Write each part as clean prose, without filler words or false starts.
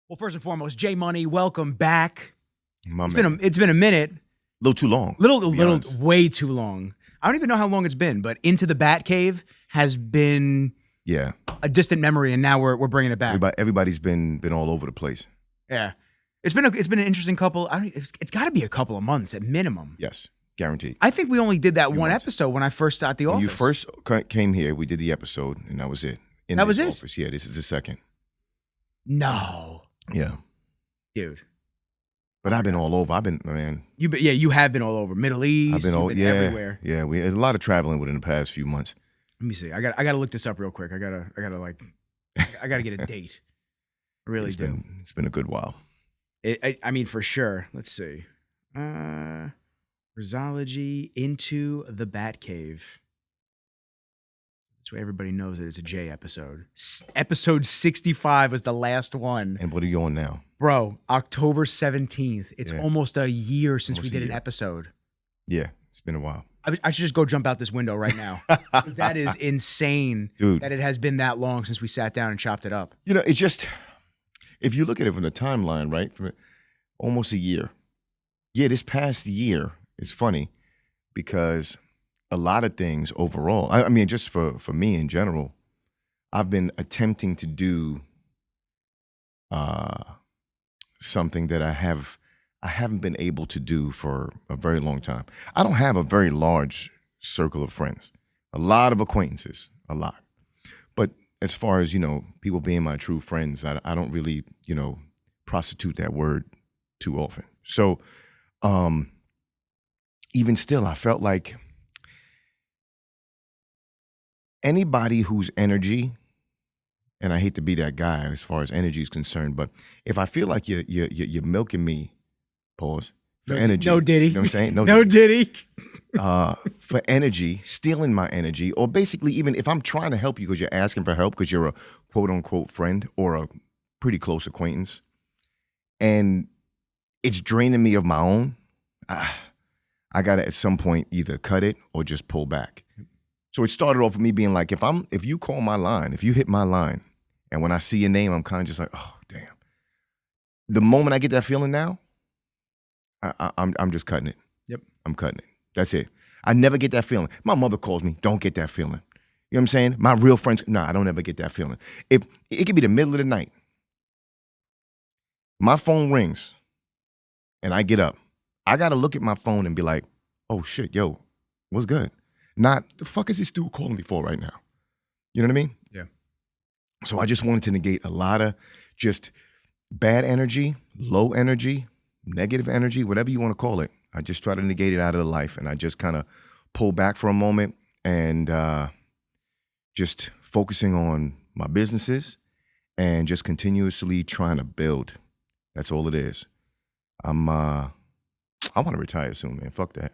Well, first and foremost, J Money, welcome back. It's been a minute. a little too long. Little, way too long. I don't even know how long it's been, but Into the Bat Cave has been a distant memory, and now we're bringing it back. Everybody's been all over the place. Yeah, it's been an interesting couple. It's got to be a couple of months at minimum. Yes, guaranteed. I think we only did that one episode when I first started the office. When you first came here, we did the episode, and that was it. That was it? Office. Yeah, this is the second. No. Yeah. Dude. But I've been all over. Man. You have been all over. Middle East. I've been everywhere. Yeah, we had a lot of traveling within the past few months. Let me see. I got to look this up real quick. I gotta get a date. I really do. It's been a good while. I mean, for sure. Let's see. Rizzology, Into the Bat Cave. So everybody knows that it's a J episode. Episode 65 was the last one. And what are you on now? Bro, October 17th. It's almost a year since we did an episode. Yeah, it's been a while. I should just go jump out this window right now. That is insane, dude, that it has been that long since we sat down and chopped it up. You know, it's just, if you look at it from the timeline, right, from almost a year. Yeah, this past year is funny because a lot of things overall, I mean, just for me in general, I've been attempting to do something that I haven't been able to do for a very long time. I don't have a very large circle of friends, a lot of acquaintances, a lot. But as far as, people being my true friends, I don't really, prostitute that word too often. So even still, I felt like anybody whose energy, and I hate to be that guy as far as energy is concerned, but if I feel like you're milking me, pause, for energy. No Diddy. You know what I'm saying? No Diddy. For energy, stealing my energy, or basically even if I'm trying to help you because you're asking for help because you're a quote unquote friend or a pretty close acquaintance, and it's draining me of my own, I gotta at some point either cut it or just pull back. So it started off with me being like, if you call my line, if you hit my line, and when I see your name, I'm kind of just like, oh damn. The moment I get that feeling now, I'm just cutting it. Yep. I'm cutting it. That's it. I never get that feeling. My mother calls me, don't get that feeling. You know what I'm saying? My real friends, I don't ever get that feeling. It could be the middle of the night. My phone rings and I get up. I got to look at my phone and be like, oh shit, yo, what's good? Not, the fuck is this dude calling me for right now? You know what I mean? Yeah. So I just wanted to negate a lot of just bad energy, low energy, negative energy, whatever you want to call it. I just try to negate it out of the life, and I just kind of pull back for a moment and just focusing on my businesses and just continuously trying to build. That's all it is. I want to retire soon, man. Fuck that.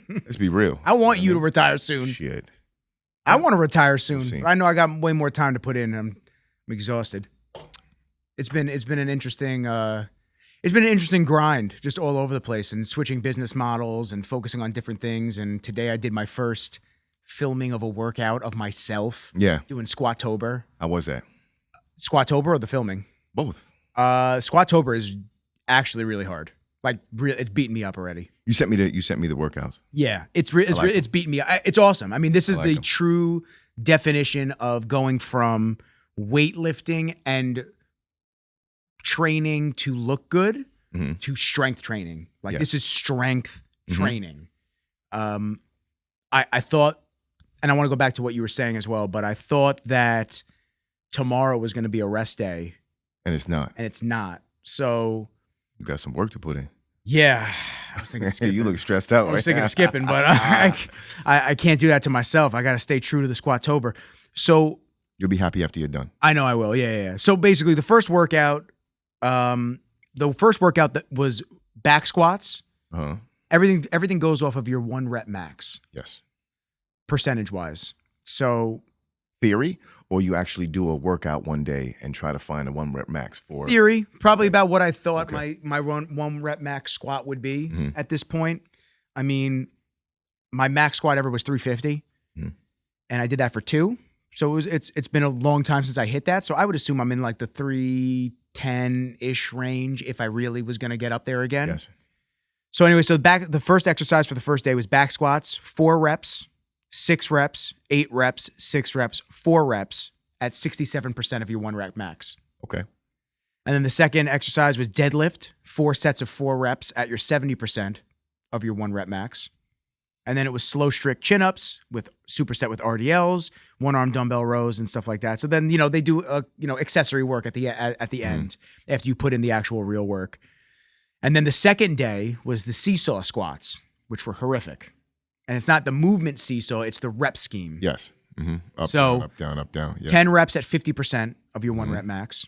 Let's be real. I want you to retire soon. Shit. I want to retire soon, but I know I got way more time to put in. I'm exhausted. It's been an interesting grind, just all over the place, and switching business models and focusing on different things. And today I did my first filming of a workout of myself. Yeah. Doing Squattober. How was that? Squattober or the filming? Both. Squattober is actually really hard. Like, it's beating me up already. You sent me the workouts. Yeah, it's beating me up. It's awesome. I mean, this is the true definition of going from weightlifting and training to look good to strength training. Like, this is strength training. I thought, and I want to go back to what you were saying as well, but I thought that tomorrow was going to be a rest day. And it's not. So you got some work to put in. Yeah, I was thinking of skipping. You look stressed out. I was thinking of skipping, but I can't do that to myself. I got to stay true to the Squattober. So you'll be happy after you're done. I know I will. Yeah. So basically, the first workout that was back squats. Everything goes off of your 1 rep max. Yes. Percentage wise. So theory, or you actually do a workout one day and try to find a 1 rep max for theory, probably about what I thought my 1 rep max squat would be at this point. I mean, my max squat ever was 350, and I did that for 2. So it's been a long time since I hit that. So I would assume I'm in like the 3 10-ish range if I really was going to get up there again. Yes. So anyway, the first exercise for the first day was back squats, 4 reps, 6 reps, 8 reps, 6 reps, 4 reps at 67% of your 1 rep max. Okay. And then the second exercise was deadlift, 4 sets of 4 reps at your 70% of your 1 rep max. And then it was slow strict chin-ups with superset with RDLs, 1-arm dumbbell rows and stuff like that. So then, they do accessory work at the end after you put in the actual real work. And then the second day was the seesaw squats, which were horrific. And it's not the movement seesaw, it's the rep scheme. Yes. Mm-hmm. Up, so down, up, down, up, down. Yeah. 10 reps at 50% of your 1 rep max,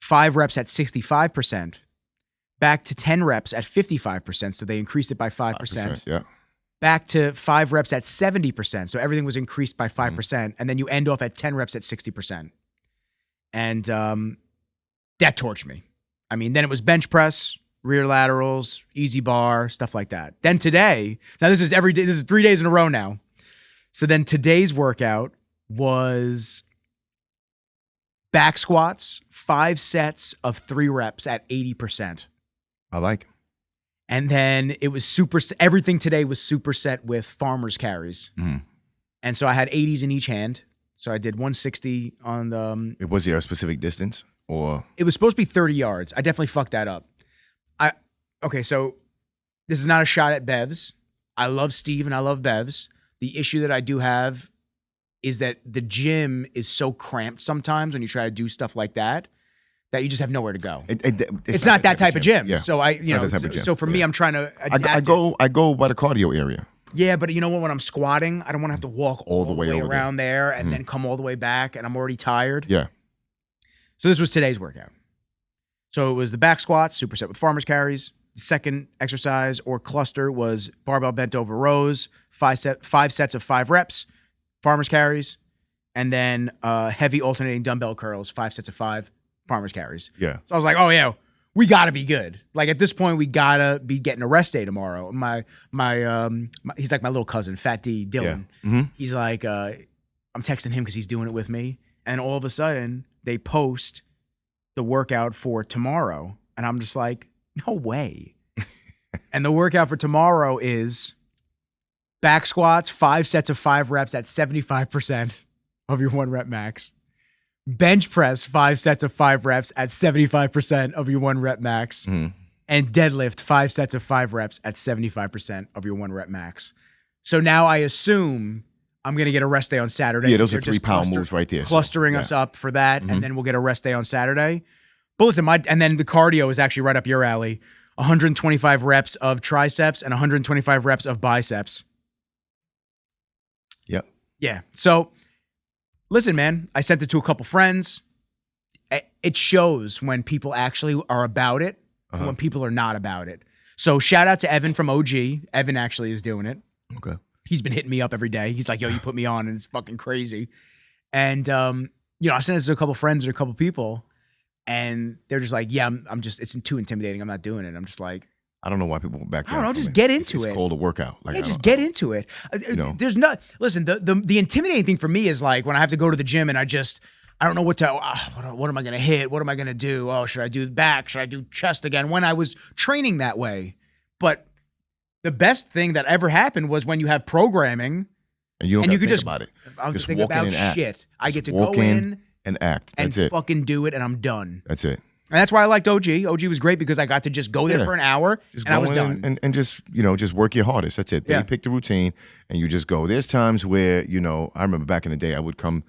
5 reps at 65%, back to 10 reps at 55%. So they increased it by 5%. Yeah. Back to 5 reps at 70%. So everything was increased by 5%. And then you end off at 10 reps at 60%. And that torched me. I mean, then it was bench press, rear laterals, easy bar, stuff like that. Then today, now this is every day, this is 3 days in a row now. So then today's workout was back squats, 5 sets of 3 reps at 80%. I like it. And then it was everything today was superset with farmer's carries. And so I had 80s in each hand. So I did 160 on the... Was there a specific distance or... It was supposed to be 30 yards. I definitely fucked that up. Okay, so this is not a shot at Bevs. I love Steve and I love Bevs. The issue that I do have is that the gym is so cramped sometimes when you try to do stuff like that you just have nowhere to go. It's not that type of gym. Yeah. So so for me, I'm trying to adapt. I go by the cardio area. Yeah, but you know what? When I'm squatting, I don't want to have to walk all the way around there and then come all the way back, and I'm already tired. Yeah. So this was today's workout. So it was the back squats, superset with farmer's carries. The second exercise or cluster was barbell bent over rows, 5 sets of 5 reps, farmer's carries, and then heavy alternating dumbbell curls, 5 sets of 5 farmer's carries. Yeah. So I was like, oh yeah, we gotta be good. Like at this point, we gotta be getting a rest day tomorrow. He's like my little cousin, Fat D, Dylan. Yeah. He's like, I'm texting him because he's doing it with me, and all of a sudden they post the workout for tomorrow, and I'm just like, no way. And the workout for tomorrow is back squats, 5 sets of 5 reps at 75% of your 1 rep max. Bench press, 5 sets of 5 reps at 75% of your 1 rep max. And deadlift, 5 sets of 5 reps at 75% of your 1 rep max. So now I assume I'm going to get a rest day on Saturday. Yeah, those are 3 pound moves right there. Clustering us up for that, and then we'll get a rest day on Saturday. But listen, and then the cardio is actually right up your alley. 125 reps of triceps and 125 reps of biceps. Yep. Yeah. So listen, man, I sent it to a couple friends. It shows when people actually are about it and when people are not about it. So shout out to Evan from OG. Evan actually is doing it. Okay. He's been hitting me up every day. He's like, yo, you put me on and it's fucking crazy. And, I sent it to a couple friends and a couple people. And they're just like, yeah, I'm just, it's too intimidating. I'm not doing it. I'm just like, I don't know why people back down. I don't know, just get into it. It's called a workout. Like, just get into it. There's not, listen, the intimidating thing for me is like when I have to go to the gym and I don't know what am I going to hit? What am I going to do? Oh, should I do back? Should I do chest again? When I was training that way. But the best thing that ever happened was when you have programming and you could just about it. I'll just think walk about in and shit. act. I get to walk go in and act. That's and it. fucking do it, and I'm done. That's it. And that's why I liked OG. OG was great because I got to just go there for an hour and I was done. And just, just work your hardest. That's it. Then you pick the routine and you just go. There's times where, I remember back in the day, I would come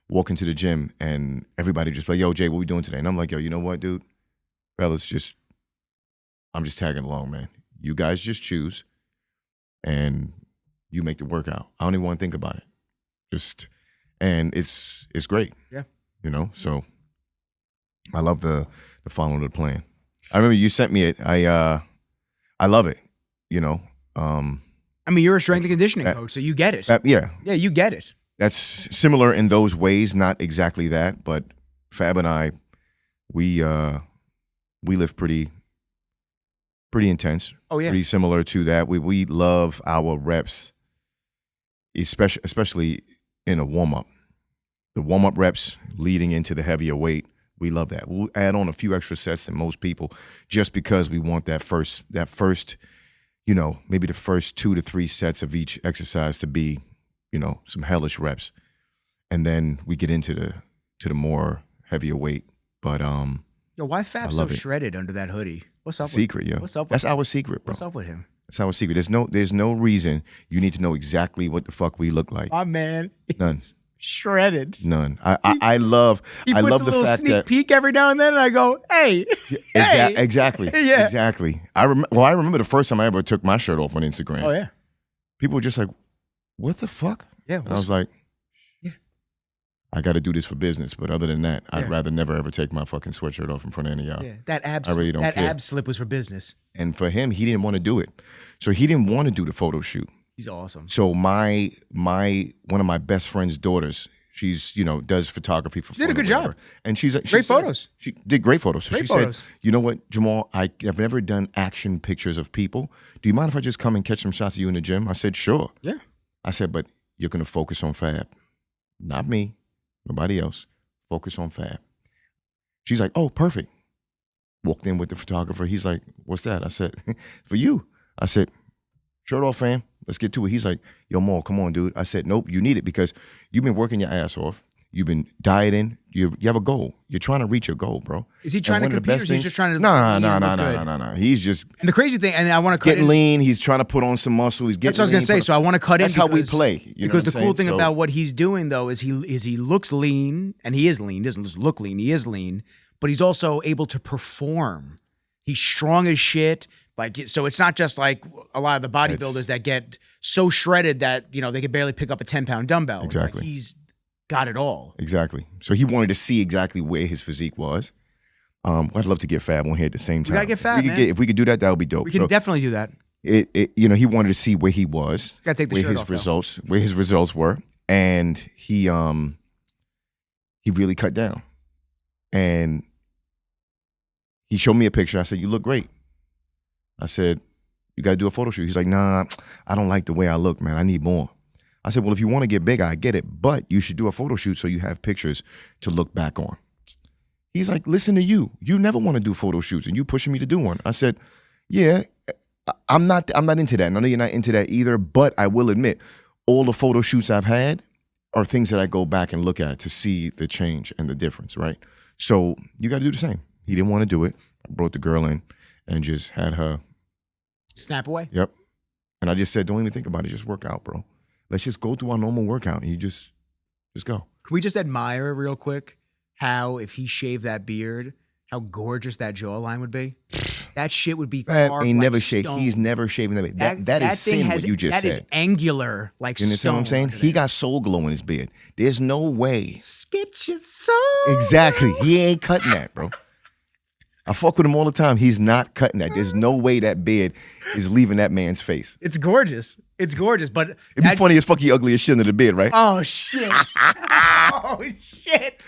walk into the gym and everybody just like, yo, Jay, what we doing today? And I'm like, yo, you know what, dude? Fellas, I'm just tagging along, man. You guys just choose and you make the workout. I don't even want to think about it. And it's great. Yeah. So I love the following the plan. I remember you sent me it. I love it. I mean, you're a strength and conditioning coach, so you get it. Yeah, you get it. That's similar in those ways, not exactly that, but Fab and I, we live pretty intense. Oh yeah, pretty similar to that. We love our reps, especially in a warm up. The warm up reps leading into the heavier weight. We love that. We'll add on a few extra sets than most people just because we want that first, maybe the first 2 to 3 sets of each exercise to be, some hellish reps. And then we get into the more heavier weight. But Yo, why Fab so shredded under that hoodie? What's up? Secret, yo. What's up? That's our secret, bro. What's up with him? That's our secret. There's no reason you need to know exactly what the fuck we look like. My man, None. Shredded. None. I love the fact that he puts a little sneak peek every now and then, and I go, hey, hey. Exactly. Yeah. Exactly. I remember the first time I ever took my shirt off on Instagram. Oh yeah. People were just like, "What the fuck?" Yeah. And I was like, "Yeah, I got to do this for business." But other than that, I'd rather never ever take my fucking sweatshirt off in front of any of y'all. Yeah. That I really don't care. ab slip was for business. And for him, he didn't want to do it, so he didn't want to do the photo shoot. He's awesome. So one of my best friend's daughters, she's does photography for. She did a good job, and she's great photos. She did great photos. So great she photos. said, "You know what, Jamal? I've never done action pictures of people. Do you mind if I just come and catch some shots of you in the gym?" I said, "Sure." Yeah. I said, "But you're gonna focus on Fab, not me, nobody else. Focus on Fab." She's like, "Oh, perfect." Walked in with the photographer. He's like, "What's that?" I said, "For you." I said, "Shirt off, fam. Let's get to it." He's like, "Yo, Maul, come on, dude." I said, "Nope, you need it because you've been working your ass off. You've been dieting. You have a goal. You're trying to reach your goal, bro." Is he trying to compete or is he just trying to No. He's just And the crazy thing, and I want to cut getting in, lean. He's trying to put on some muscle. He's getting that's what I was going to say. So I want to cut that's in how we play. Because the cool thing about what he's doing, though, is he looks lean, and he is lean. He doesn't just look lean. He is lean. But he's also able to perform. He's strong as shit. So it's not just like a lot of the bodybuilders that get so shredded that, they could barely pick up a 10-pound dumbbell. Exactly. He's got it all. Exactly. So he wanted to see exactly where his physique was. I'd love to get Fab on here at the same time. We gotta get Fab, man. If we could do that, that would be dope. We can definitely do that. He wanted to see where he was, gotta take the shirt off, where his results were, and he really cut down. And he showed me a picture. I said, "You look great." I said, "You got to do a photo shoot." He's like, "Nah, I don't like the way I look, man. I need more." I said, "Well, if you want to get bigger, I get it, but you should do a photo shoot so you have pictures to look back on." He's like, "Listen to you. You never want to do photo shoots, and you pushing me to do one." I said, "Yeah, I'm not into that. And I know you're not into that either, but I will admit, all the photo shoots I've had are things that I go back and look at to see the change and the difference, right? So you got to do the same." He didn't want to do it. I brought the girl in and just had her snap away. Yep. And I just said, "Don't even think about it. Just work out, bro. Let's just go through our normal workout." And you just go. Can we just admire real quick how, if he shaved that beard, how gorgeous that jawline would be? That shit would be carved ain't like never stone. He's never shaving that beard. That is sin, what you just said. That is angular like stone. You understand what I'm saying? He got soul glow in his beard. There's no way. Sketch your soul. Exactly. He ain't cutting that, bro. I fuck with him all the time. He's not cutting that. There's no way that beard is leaving that man's face. It's gorgeous. It's gorgeous, but it'd be funny as fuck. He ugly as shit under the beard, right? Oh shit! Oh shit!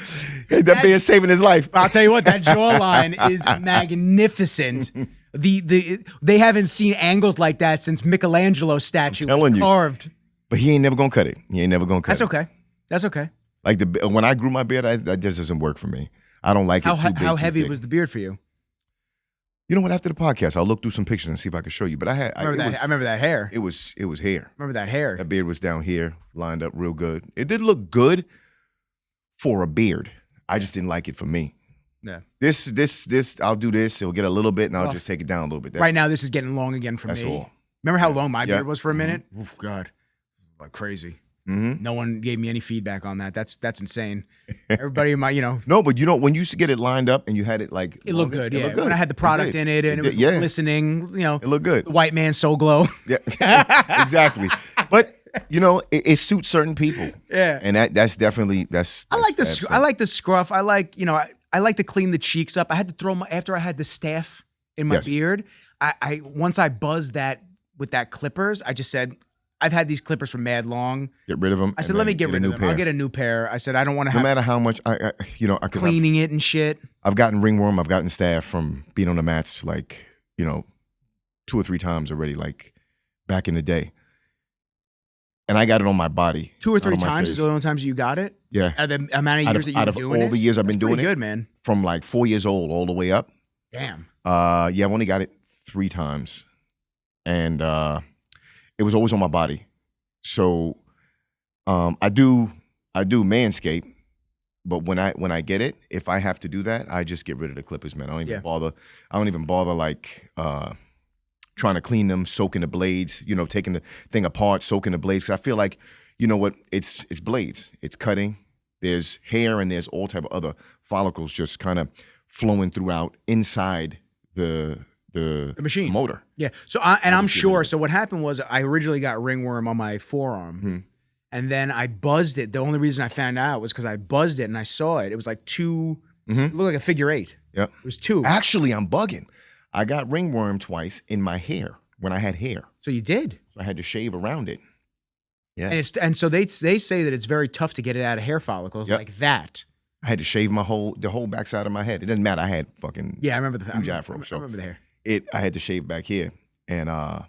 Hey, that beard's saving his life. I'll tell you what. That jawline is magnificent. They haven't seen angles like that since Michelangelo's statue was carved. But he ain't never gonna cut it. He ain't never gonna cut it. That's okay. That's okay. Like when I grew my beard, that just doesn't work for me. I don't like it too big. How heavy was the beard for you? You know what? After the podcast, I'll look through some pictures and see if I can show you. But I remember that hair. It was hair. Remember that hair? That beard was down here, lined up real good. It did look good for a beard. I just didn't like it for me. Yeah. This. I'll do this. It'll get a little bit, and I'll just take it down a little bit. Right now, this is getting long again for me. That's all. Remember how long my beard was for a minute? Oh God, like crazy. Mm-hmm. No one gave me any feedback on that. That's insane. Everybody in my, No, but when you used to get it lined up and you had it like it looked good, yeah. When I had the product in it and it was glistening, it looked good. The white man soul glow. Yeah, exactly. But it suits certain people. Yeah, and that's definitely I like the scruff. I like I like to clean the cheeks up. I had to throw after I had the staph in my beard. I once I buzzed that with that clippers, I just said, I've had these clippers for mad long. Get rid of them. I said, let me get rid of them. I'll get a new pair. I said, I don't want to have. No matter how much I cleaning it and shit. I've gotten ringworm. I've gotten staph from being on the mats 2 or 3 times already. Like back in the day. And I got it on my body. 2 or not 3 on my times face. is the only times you got it? Yeah. At the amount of years that you've been doing it? Out of all the years I've been doing pretty it. good, man. From like 4 years old all the way up. Damn. Yeah, I've only got it 3 times. And it was always on my body. So I do manscape, but when I get it, if I have to do that, I just get rid of the clippers, man. I don't even bother. I don't even bother like trying to clean them, soaking the blades, you know, taking the thing apart, soaking the blades. 'Cause I feel like, you know what, it's blades. It's cutting. There's hair and there's all type of other follicles just kind of flowing throughout inside the machine motor. Yeah. So I'm sure. So what happened was I originally got ringworm on my forearm, and then I buzzed it. The only reason I found out was because I buzzed it and I saw it. It was like 2. It looked like a figure 8. Yep. It was 2. Actually, I'm bugging. I got ringworm twice in my hair when I had hair. So you did. So I had to shave around it. Yeah. And so they say that it's very tough to get it out of hair follicles like that. I had to shave the whole backside of my head. It doesn't matter. I had fucking I remember the huge afro. I remember the hair. I had to shave back here and all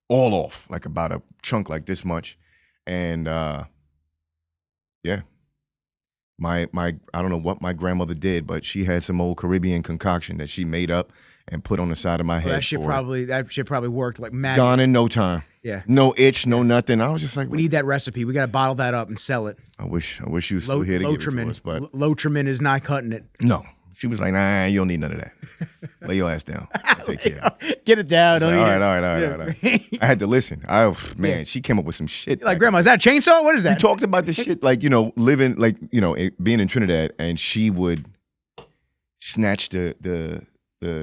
off, like about a chunk like this much. And yeah. My I don't know what my grandmother did, but she had some old Caribbean concoction that she made up and put on the side of my head. That shit probably worked like magic. Gone in no time. Yeah. No itch, no nothing. I was just like, we need that recipe. We got to bottle that up and sell it. I wish you was still here to give it to us, but Lotrimin is not cutting it. no. She was like, nah, you don't need none of that. Lay your ass down. I'll take care of it. Get it down. Don't All right. I had to listen. She came up with some shit. You're like, Grandma, is that a chainsaw? What is that? We talked about this shit, like, you know, living, like, you know, being in Trinidad, and she would snatch the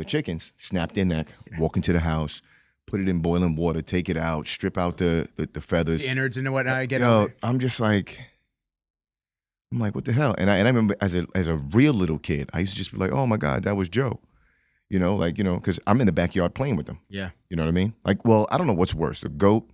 chickens, snap their neck, walk into the house, put it in boiling water, take it out, strip out the feathers. The innards and whatnot. I'm just like, what the hell? And I remember as a real little kid, I used to just be like, oh my God, that was Joe. You know, like, you know, because I'm in the backyard playing with them. Yeah. You know what I mean? Like, well, I don't know what's worse, the goat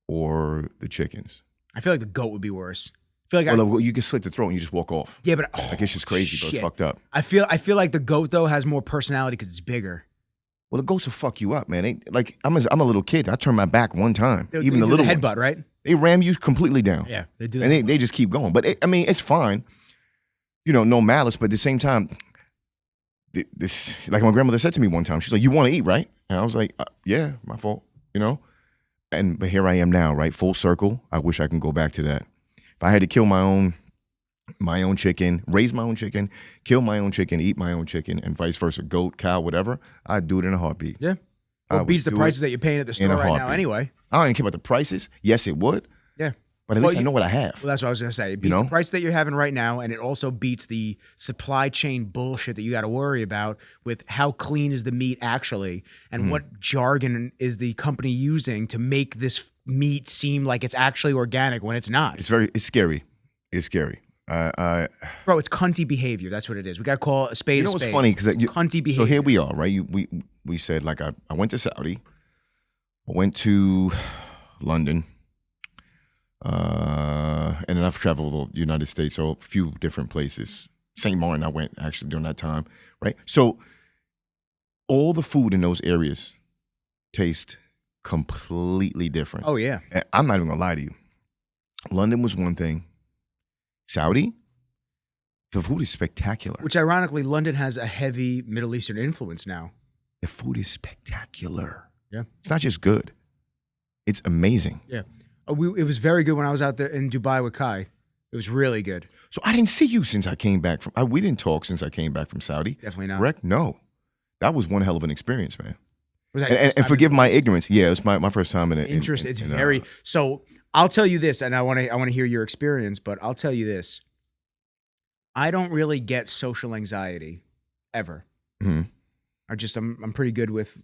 or the chickens. I feel like the goat would be worse. I feel like you can slit the throat and you just walk off. Yeah, but like it's just crazy, but it's fucked up. I feel like the goat though has more personality because it's bigger. Well, the goats will fuck you up, man. Like I'm a little kid. I turned my back one time. Even the little headbutt, ones, right? They ram you completely down. Yeah, they do. And they just keep going. But it's fine. You know, no malice. But at the same time, this, like my grandmother said to me one time, she's like, "You want to eat, right?" And I was like, "Yeah, my fault." You know. But here I am now, right? Full circle. I wish I can go back to that. If I had to kill my own chicken, raise my own chicken, kill my own chicken, eat my own chicken, and vice versa, goat, cow, whatever, I'd do it in a heartbeat. Yeah. Well, it beats the prices that you're paying at the store right now anyway. I don't even care about the prices. Yes, it would. Yeah. But at least I know what I have. Well, that's what I was going to say. It beats the price that you're having right now, and it also beats the supply chain bullshit that you got to worry about with how clean is the meat actually, and what jargon is the company using to make this meat seem like it's actually organic when it's not. It's scary. It's scary. Bro, it's cunty behavior. That's what it is. We got to call a spade a spade. You know what's funny? Because cunty behavior. So here we are, right? We said, like, I went to Saudi. I went to London. And then I've traveled the United States, so a few different places. St. Martin, I went actually during that time, right? So all the food in those areas taste completely different. Oh, yeah. And I'm not even gonna lie to you. London was one thing. Saudi, the food is spectacular. Which ironically, London has a heavy Middle Eastern influence now. The food is spectacular. Yeah. It's not just good. It's amazing. Yeah. It was very good when I was out there in Dubai with Kai. It was really good. So I didn't see you since I came back from. We didn't talk since I came back from Saudi. Definitely not. Correct? No, that was one hell of an experience, man. Was that and forgive my ignorance. Yeah, it was my first time in it. Interesting. It's very. So I'll tell you this, and I want to hear your experience, but I'll tell you this. I don't really get social anxiety ever. Mm-hmm. I'm pretty good with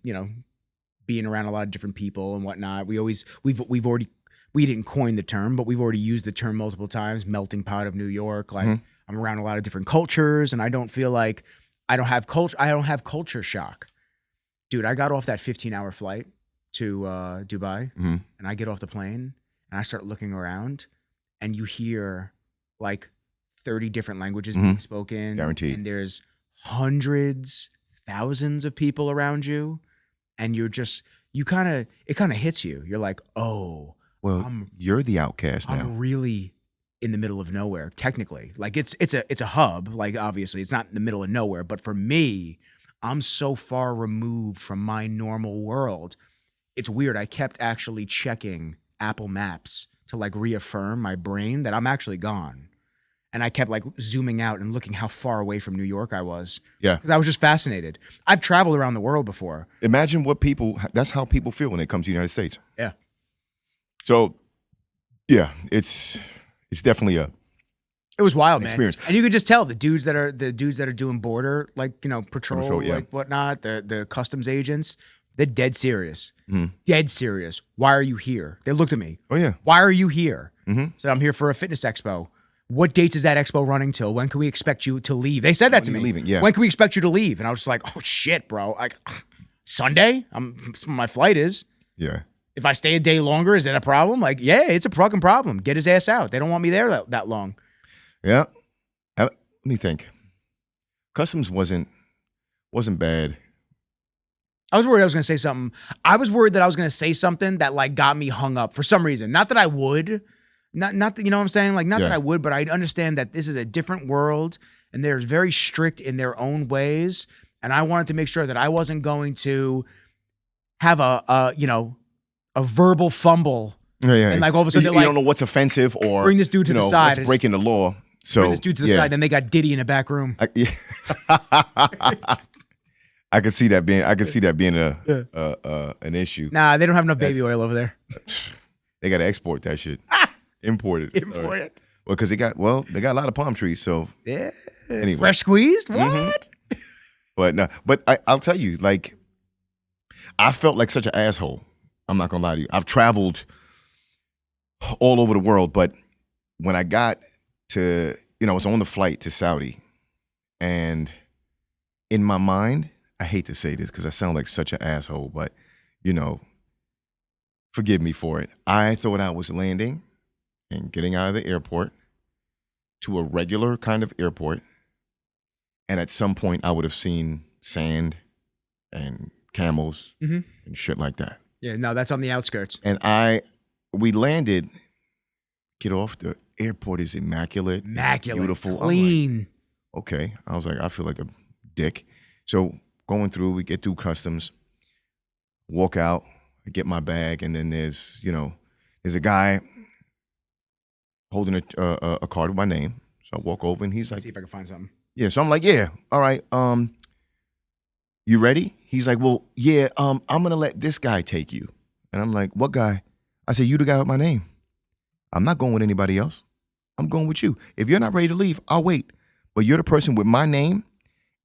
being around a lot of different people and whatnot. We didn't coin the term, but we've already used the term multiple times, melting pot of New York. Like I'm around a lot of different cultures and I don't feel like I don't have culture shock. Dude, I got off that 15-hour flight to Dubai and I get off the plane and I start looking around and you hear like 30 different languages being spoken. Guaranteed. And there's hundreds, thousands of people around you and it kind of hits you. You're like, oh, Well, you're the outcast now. I'm really in the middle of nowhere, technically. Like it's a hub. Like obviously, it's not in the middle of nowhere. But for me, I'm so far removed from my normal world. It's weird. I kept actually checking Apple Maps to like reaffirm my brain that I'm actually gone. And I kept like zooming out and looking how far away from New York I was. Yeah. Because I was just fascinated. I've traveled around the world before. Imagine that's how people feel when they come to the United States. Yeah. So, yeah, it's definitely it was wild, man. Experience. And you could just tell the dudes that are doing border, like, patrol, yeah. like whatnot, the customs agents, they're dead serious. Dead serious. Why are you here? They looked at me. Oh, yeah. Why are you here? Mm-hmm. Said, I'm here for a fitness expo. What dates is that expo running till? When can we expect you to leave? They said that to me. Leaving? Yeah. When can we expect you to leave? And I was just like, oh shit, bro. Like Sunday? My flight is. Yeah. If I stay a day longer, is that a problem? Like, yeah, it's a fucking problem. Get his ass out. They don't want me there that long. Yeah. Let me think. Customs wasn't bad. I was worried I was going to say something. I was worried that I was going to say something that like got me hung up for some reason. Not that I would. Not that, you know what I'm saying? Like, not that I would, but I understand that this is a different world and they're very strict in their own ways. And I wanted to make sure that I wasn't going to have a verbal fumble. Yeah. And like all of a sudden, you don't know what's offensive or bring this dude to the side. What's breaking the law. So bring this dude to the side. Then they got Diddy in the back room. I could see that being an issue. Nah, they don't have enough baby oil over there. They got to export that shit. Import it. Import it. Well, because they got a lot of palm trees. So yeah. Anyway. Fresh squeezed? What? Mm-hmm. But I'll tell you, like, I felt like such an asshole. I'm not gonna lie to you. I've traveled all over the world, but when I got to, I was on the flight to Saudi, and in my mind, I hate to say this because I sound like such an asshole, but forgive me for it. I thought I was landing and getting out of the airport to a regular kind of airport. And at some point I would have seen sand and camels and shit like that. Yeah, no, that's on the outskirts. And we landed, get off, the airport is immaculate. Beautiful. Clean. Like, okay. I was like, I feel like a dick. So going through, we get through customs, walk out, I get my bag, and then there's a guy holding a card with my name. So I walk over and he's like, see if I can find something. Yeah, so I'm like, yeah, all right. You ready? He's like, well, yeah, I'm gonna let this guy take you. And I'm like, what guy? I said, you the guy with my name. I'm not going with anybody else. I'm going with you. If you're not ready to leave, I'll wait. But you're the person with my name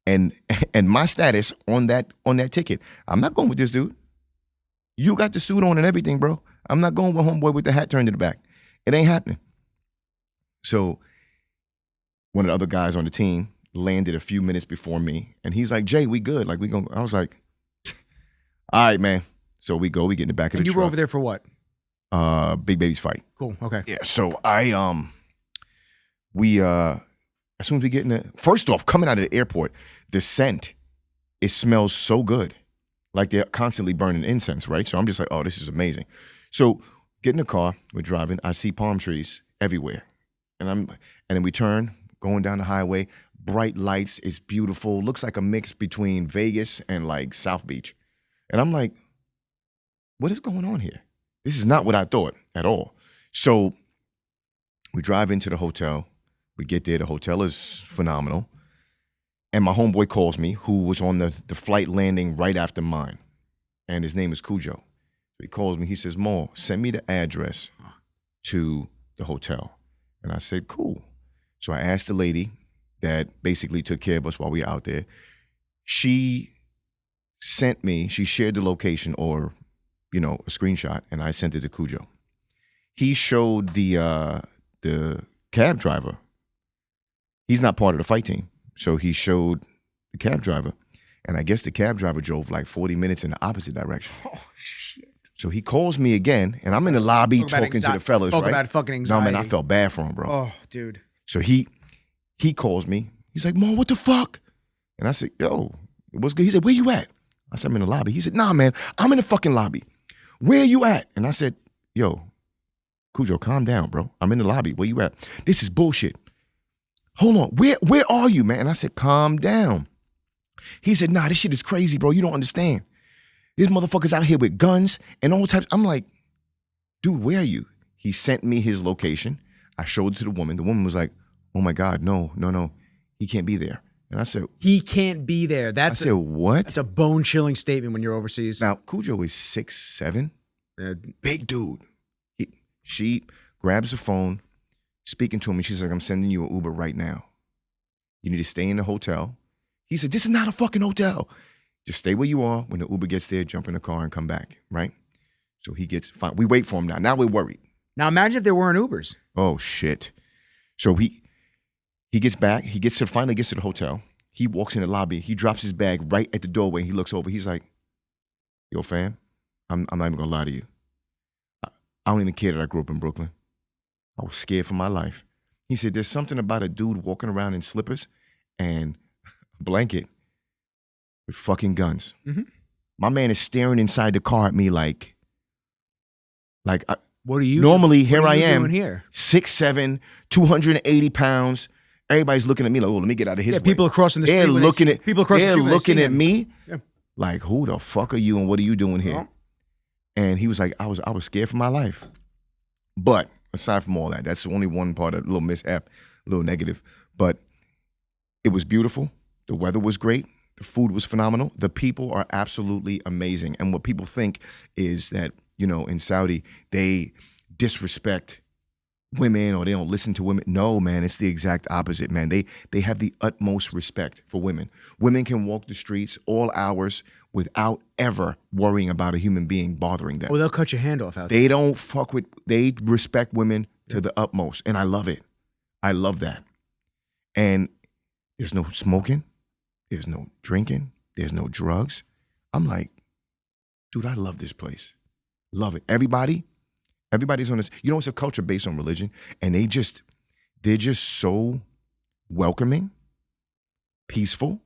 and my status on that ticket. I'm not going with this dude. You got the suit on and everything, bro. I'm not going with homeboy with the hat turned to the back. It ain't happening. So one of the other guys on the team landed a few minutes before me, and he's like, Jay, we good. Like, we going. I was like, all right, man. So we go, we get in the back of the truck. And you were over there for what? Big Baby's fight. Cool, okay. Yeah, so we as soon as we get in the, first off, coming out of the airport, the scent, it smells so good. Like they're constantly burning incense, right? So I'm just like, oh, this is amazing. So get in the car, we're driving, I see palm trees everywhere. And then we turn, going down the highway, bright lights, it's beautiful, looks like a mix between Vegas and like South Beach. And I'm like, what is going on here? This is not what I thought at all. So we drive into the hotel, we get there, the hotel is phenomenal. And my homeboy calls me, who was on the flight landing right after mine. And his name is Cujo. So he calls me, he says, Mo, send me the address to the hotel. And I said, cool. So I asked the lady that basically took care of us while we were out there. She shared the location or, a screenshot, and I sent it to Cujo. He showed the cab driver. He's not part of the fight team. So he showed the cab driver, and I guess the cab driver drove like 40 minutes in the opposite direction. Oh, shit. So he calls me again, and I'm in the lobby talking to the fellas, Talk right? about fucking anxiety. No, man, I felt bad for him, bro. Oh, dude. So he calls me. He's like, Mo, what the fuck? And I said, yo, what's good? He said, where you at? I said, I'm in the lobby. He said, nah, man, I'm in the fucking lobby. Where you at? And I said, yo, Cujo, calm down, bro. I'm in the lobby. Where you at? This is bullshit. Hold on. Where are you, man? And I said, calm down. He said, nah, this shit is crazy, bro. You don't understand. This motherfucker's out here with guns and all types. I'm like, dude, where are you? He sent me his location. I showed it to the woman. The woman was like, oh my God, no. He can't be there. And I said, he can't be there. I said, what? That's a bone-chilling statement when you're overseas. Now, Cujo is 6'7", big dude. She grabs the phone, speaking to him, and she's like, I'm sending you an Uber right now. You need to stay in the hotel. He said, this is not a fucking hotel. Just stay where you are. When the Uber gets there, jump in the car and come back, right? So he gets fine. We wait for him now. Now we're worried. Now imagine if there weren't Ubers. Oh, shit. So he gets back. He finally gets to the hotel. He walks in the lobby. He drops his bag right at the doorway. He looks over. He's like, yo, fam, I'm not even going to lie to you. I don't even care that I grew up in Brooklyn. I was scared for my life. He said, there's something about a dude walking around in slippers and a blanket with fucking guns. Mm-hmm. My man is staring inside the car at me like what are you normally here? I am, Doing here? 6'7", 280 pounds. Everybody's looking at me like, oh, let me get out of his way. People are crossing the street. They're looking at me like, who the fuck are you and what are you doing here? And he was like, I was scared for my life. But aside from all that, that's only one part of a little mishap, a little negative. But it was beautiful. The weather was great. The food was phenomenal. The people are absolutely amazing. And what people think is that, in Saudi, they disrespect women or they don't listen to women. No, man, it's the exact opposite, man. They have the utmost respect for women. Women can walk the streets all hours without ever worrying about a human being bothering them. Oh, they'll cut your hand off out there. They don't they respect women to the utmost. And I love it. I love that. And there's no smoking. There's no drinking. There's no drugs. I'm like, dude, I love this place. Love it. Everybody's on this. It's a culture based on religion, and they're just so welcoming, peaceful.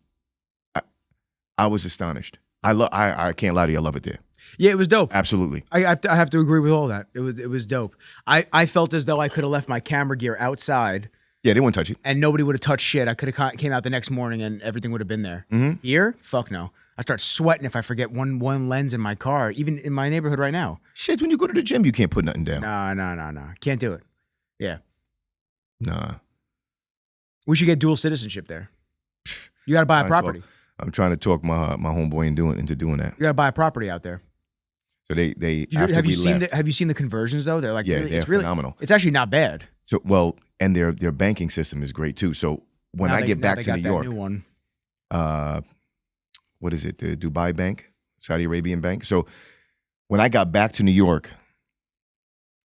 I was astonished. I can't lie to you. I love it there. Yeah, it was dope. Absolutely. I have to agree with all that. It was dope. I felt as though I could have left my camera gear outside. Yeah, they wouldn't touch it. And nobody would have touched shit. I could have came out the next morning and everything would have been there. Mm-hmm. Here? Fuck no. I start sweating if I forget one lens in my car, even in my neighborhood right now. Shit, when you go to the gym, you can't put nothing down. No. Can't do it. Yeah. Nah. We should get dual citizenship there. You got to buy a property. I'm trying to talk my homeboy into doing that. You got to buy a property out there. So they have you seen the conversions though? They're like, yeah, they're phenomenal. It's actually not bad. So and their banking system is great too. So when I get back to New York, new one. What is it? The Dubai Bank, Saudi Arabian Bank. So when I got back to New York,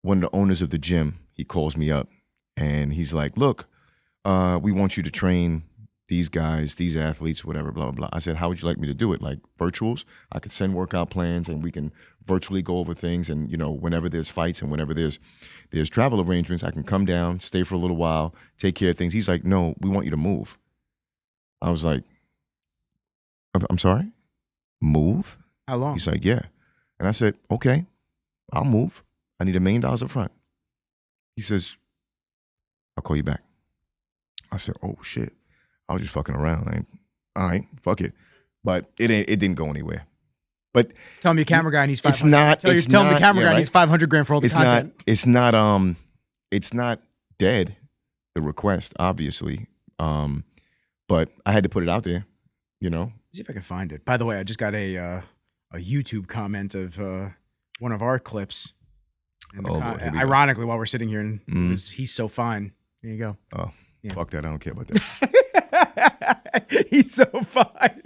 one of the owners of the gym, he calls me up and he's like, look, we want you to train these guys, these athletes, whatever, blah, blah, blah. I said, how would you like me to do it? Like virtuals? I could send workout plans and we can virtually go over things. And, whenever there's fights and whenever there's travel arrangements, I can come down, stay for a little while, take care of things. He's like, no, we want you to move. I was like, I'm sorry? Move? How long? He's like, yeah. And I said, okay, I'll move. I need $1 million up front. He says, I'll call you back. I said, oh, shit. I was just fucking around. All right, fuck it. But it didn't go anywhere. But tell him your camera guy needs 500. Tell him the camera guy needs $500,000 for all the content. It's not dead, the request, obviously. But I had to put it out there, See if I can find it. By the way, I just got a YouTube comment of one of our clips. Ironically, while we're sitting here, and he's so fine. Here you go. Oh, yeah. Fuck that. I don't care about that. He's so fine.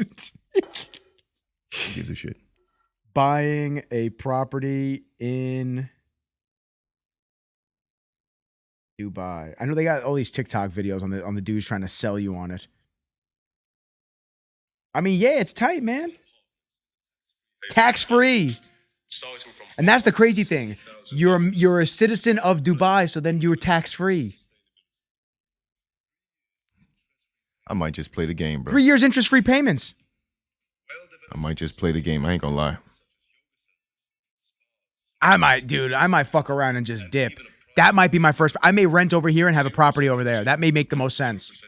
Who gives a shit? Buying a property in Dubai. I know they got all these TikTok videos on the dudes trying to sell you on it. I mean, yeah, it's tight, man. Tax-free. And that's the crazy thing. You're a citizen of Dubai, so then you're tax-free. I might just play the game, bro. 3 years interest-free payments. I might just play the game. I ain't gonna lie. I might fuck around and just dip. That might be my first. I may rent over here and have a property over there. That may make the most sense.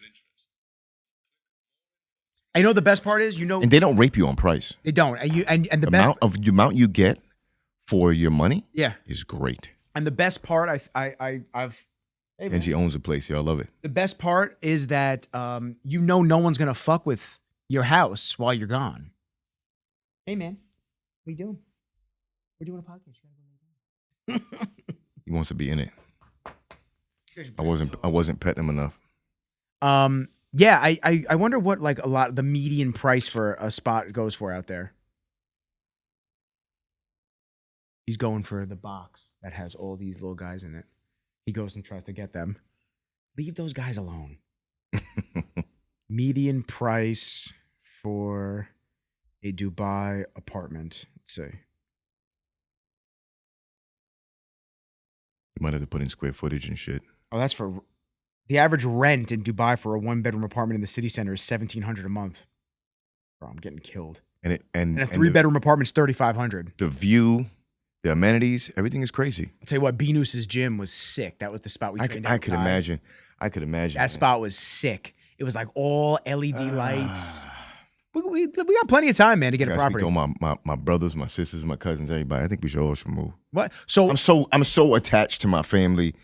I know the best part is, and they don't rape you on price. They don't. And the The best amount you get for your money, yeah, is great. And the best part, I've. Hey, Angie owns the place. Y'all love it. The best part is that no one's gonna fuck with your house while you're gone. Hey man, what are you doing? We're doing a podcast. He wants to be in it. I wasn't petting him enough. Yeah, I wonder what like the median price for a spot goes for out there. He's going for the box that has all these little guys in it. He goes and tries to get them. Leave those guys alone. Median price for a Dubai apartment. Let's see. You might have to put in square footage and shit. Oh, that's for the average rent in Dubai for a 1-bedroom apartment in the city center is $1,700 a month. Bro, I'm getting killed. And a 3-bedroom apartment's $3,500. The view, the amenities, everything is crazy. I'll tell you what, Venus's gym was sick. That was the spot we trained at. I could imagine. That spot was sick. It was like all LED lights. We got plenty of time, man, to get a property. My brothers, my sisters, my cousins, everybody. I think we all should move. What? So I'm so attached to my family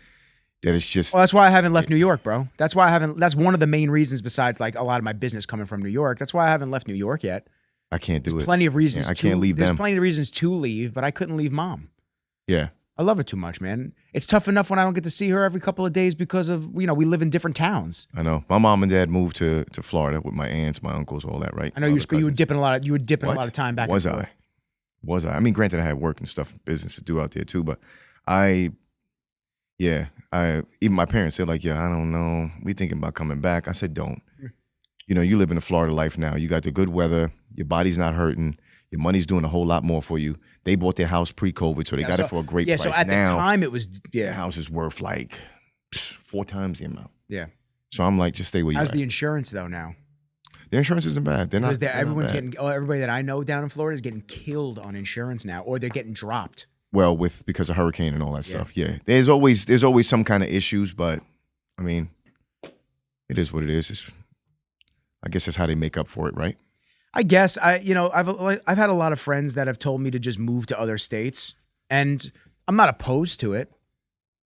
that it's just. Well, that's why I haven't left New York, bro. That's one of the main reasons. Besides, like a lot of my business coming from New York. That's why I haven't left New York yet. I can't do it. There's plenty of reasons. I can't leave them. There's plenty of reasons to leave, but I couldn't leave mom. Yeah. I love her too much, man. It's tough enough when I don't get to see her every couple of days because of, we live in different towns. I know. My mom and dad moved to Florida with my aunts, my uncles, all that, right? I know you were dipping a lot of time back and forth. Was I? I mean, granted, I had work and stuff, business to do out there too, but even my parents said like, yeah, I don't know. We thinking about coming back. I said, don't. You live in the Florida life now. You got the good weather. Your body's not hurting. Your money's doing a whole lot more for you. They bought their house pre-COVID, so they got it for a great price. So at the time it was, the house is worth like 4 times the amount. Yeah. So I'm like, just stay where you're at. How's the insurance though now? The insurance isn't bad. Everybody that I know down in Florida is getting killed on insurance now, or they're getting dropped. Well, because of hurricane and all that stuff. Yeah. There's always some kind of issues, but I mean, it is what it is. I guess that's how they make up for it, right? I guess I've had a lot of friends that have told me to just move to other states, and I'm not opposed to it,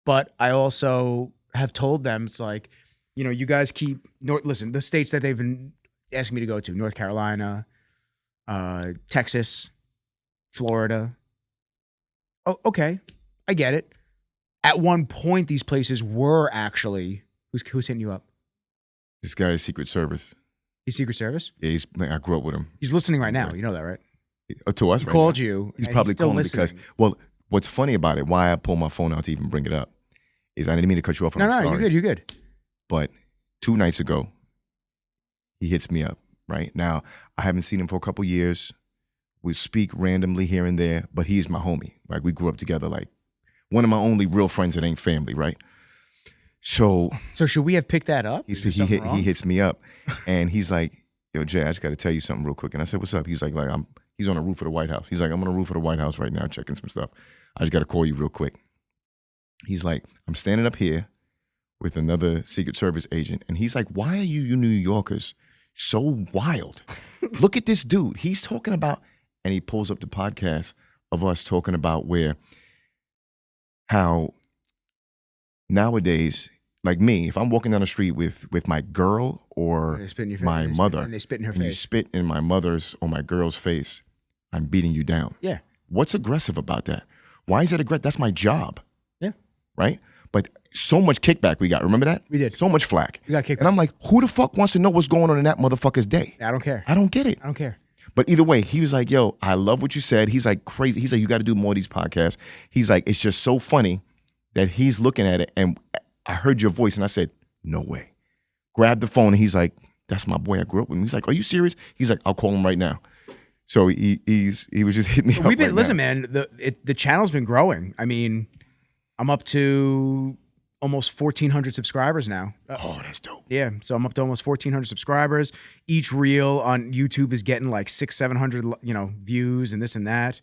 but I also have told them it's like, you guys listen, the states that they've been asking me to go to: North Carolina, Texas, Florida. Oh, okay, I get it. At one point, these places were actually who's hitting you up? This guy is Secret Service. He's Secret Service? Yeah, I grew up with him. He's listening right now. Right. You know that, right? To us, he right called now. you. He's probably calling because, well, what's funny about it, why I pulled my phone out to even bring it up, is I didn't mean to cut you off. No, you're good. But 2 nights ago, he hits me up, right? Now, I haven't seen him for a couple years. We speak randomly here and there, but he's my homie. Like, we grew up together, like one of my only real friends that ain't family, right? So should we have picked that up? He hits me up, and he's like, "Yo, Jay, I just got to tell you something real quick." And I said, "What's up?" He's like, he's on the roof of the White House. He's like, "I'm on the roof of the White House right now, checking some stuff. I just got to call you real quick." He's like, "I'm standing up here with another Secret Service agent," and he's like, "Why are you New Yorkers so wild? Look at this dude. He's talking about," and he pulls up the podcast of us talking about how nowadays, like me, if I'm walking down the street with my girl or my mother, and they spit in her face. You spit in my mother's or my girl's face, I'm beating you down. Yeah. What's aggressive about that? Why is that aggressive? That's my job. Yeah. Right? But so much kickback we got. Remember that? We did. So much flack. We got kickback. And I'm like, who the fuck wants to know what's going on in that motherfucker's day? I don't care. I don't get it. I don't care. But either way, he was like, yo, I love what you said. He's like crazy. He's like, you got to do more of these podcasts. He's like, it's just so funny that he's looking at it, and I heard your voice, and I said, no way. Grabbed the phone, and he's like, that's my boy I grew up with. He's like, are you serious? He's like, I'll call him right now. So he was just hitting me up. Listen, man, the channel's been growing. I mean, I'm up to almost 1,400 subscribers now. Oh, that's dope. Yeah, so I'm up to almost 1,400 subscribers. Each reel on YouTube is getting like 600-700, views and this and that.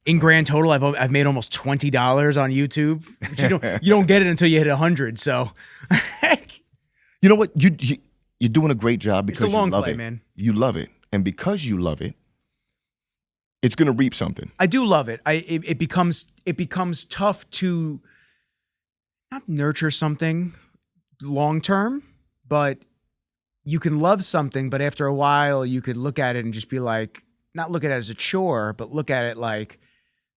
In grand total, I've made almost $20 on YouTube. But you don't get it until you hit 100. So, You know what? You're doing a great job because it's the long you love play, it. man. You love it, and because you love it, it's gonna reap something. I do love it. It becomes tough to not nurture something long term, but you can love something, but after a while you could look at it and just be like, not look at it as a chore, but look at it like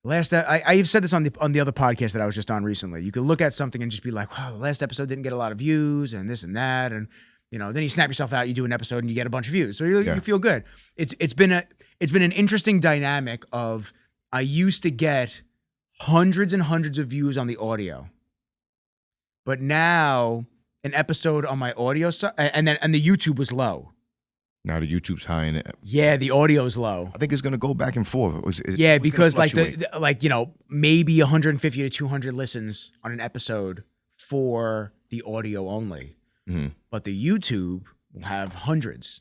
I've said this on the other podcast that I was just on recently. You could look at something and just be like, wow, the last episode didn't get a lot of views and this and that. And, then you snap yourself out, you do an episode and you get a bunch of views. So you feel good. It's been an interesting dynamic of, I used to get hundreds and hundreds of views on the audio, but now an episode on my audio side, and the YouTube was low. Now the YouTube's high in it. Yeah, the audio's low. I think it's gonna go back and forth. Because maybe 150 to 200 listens on an episode for the audio only, but the YouTube will have hundreds,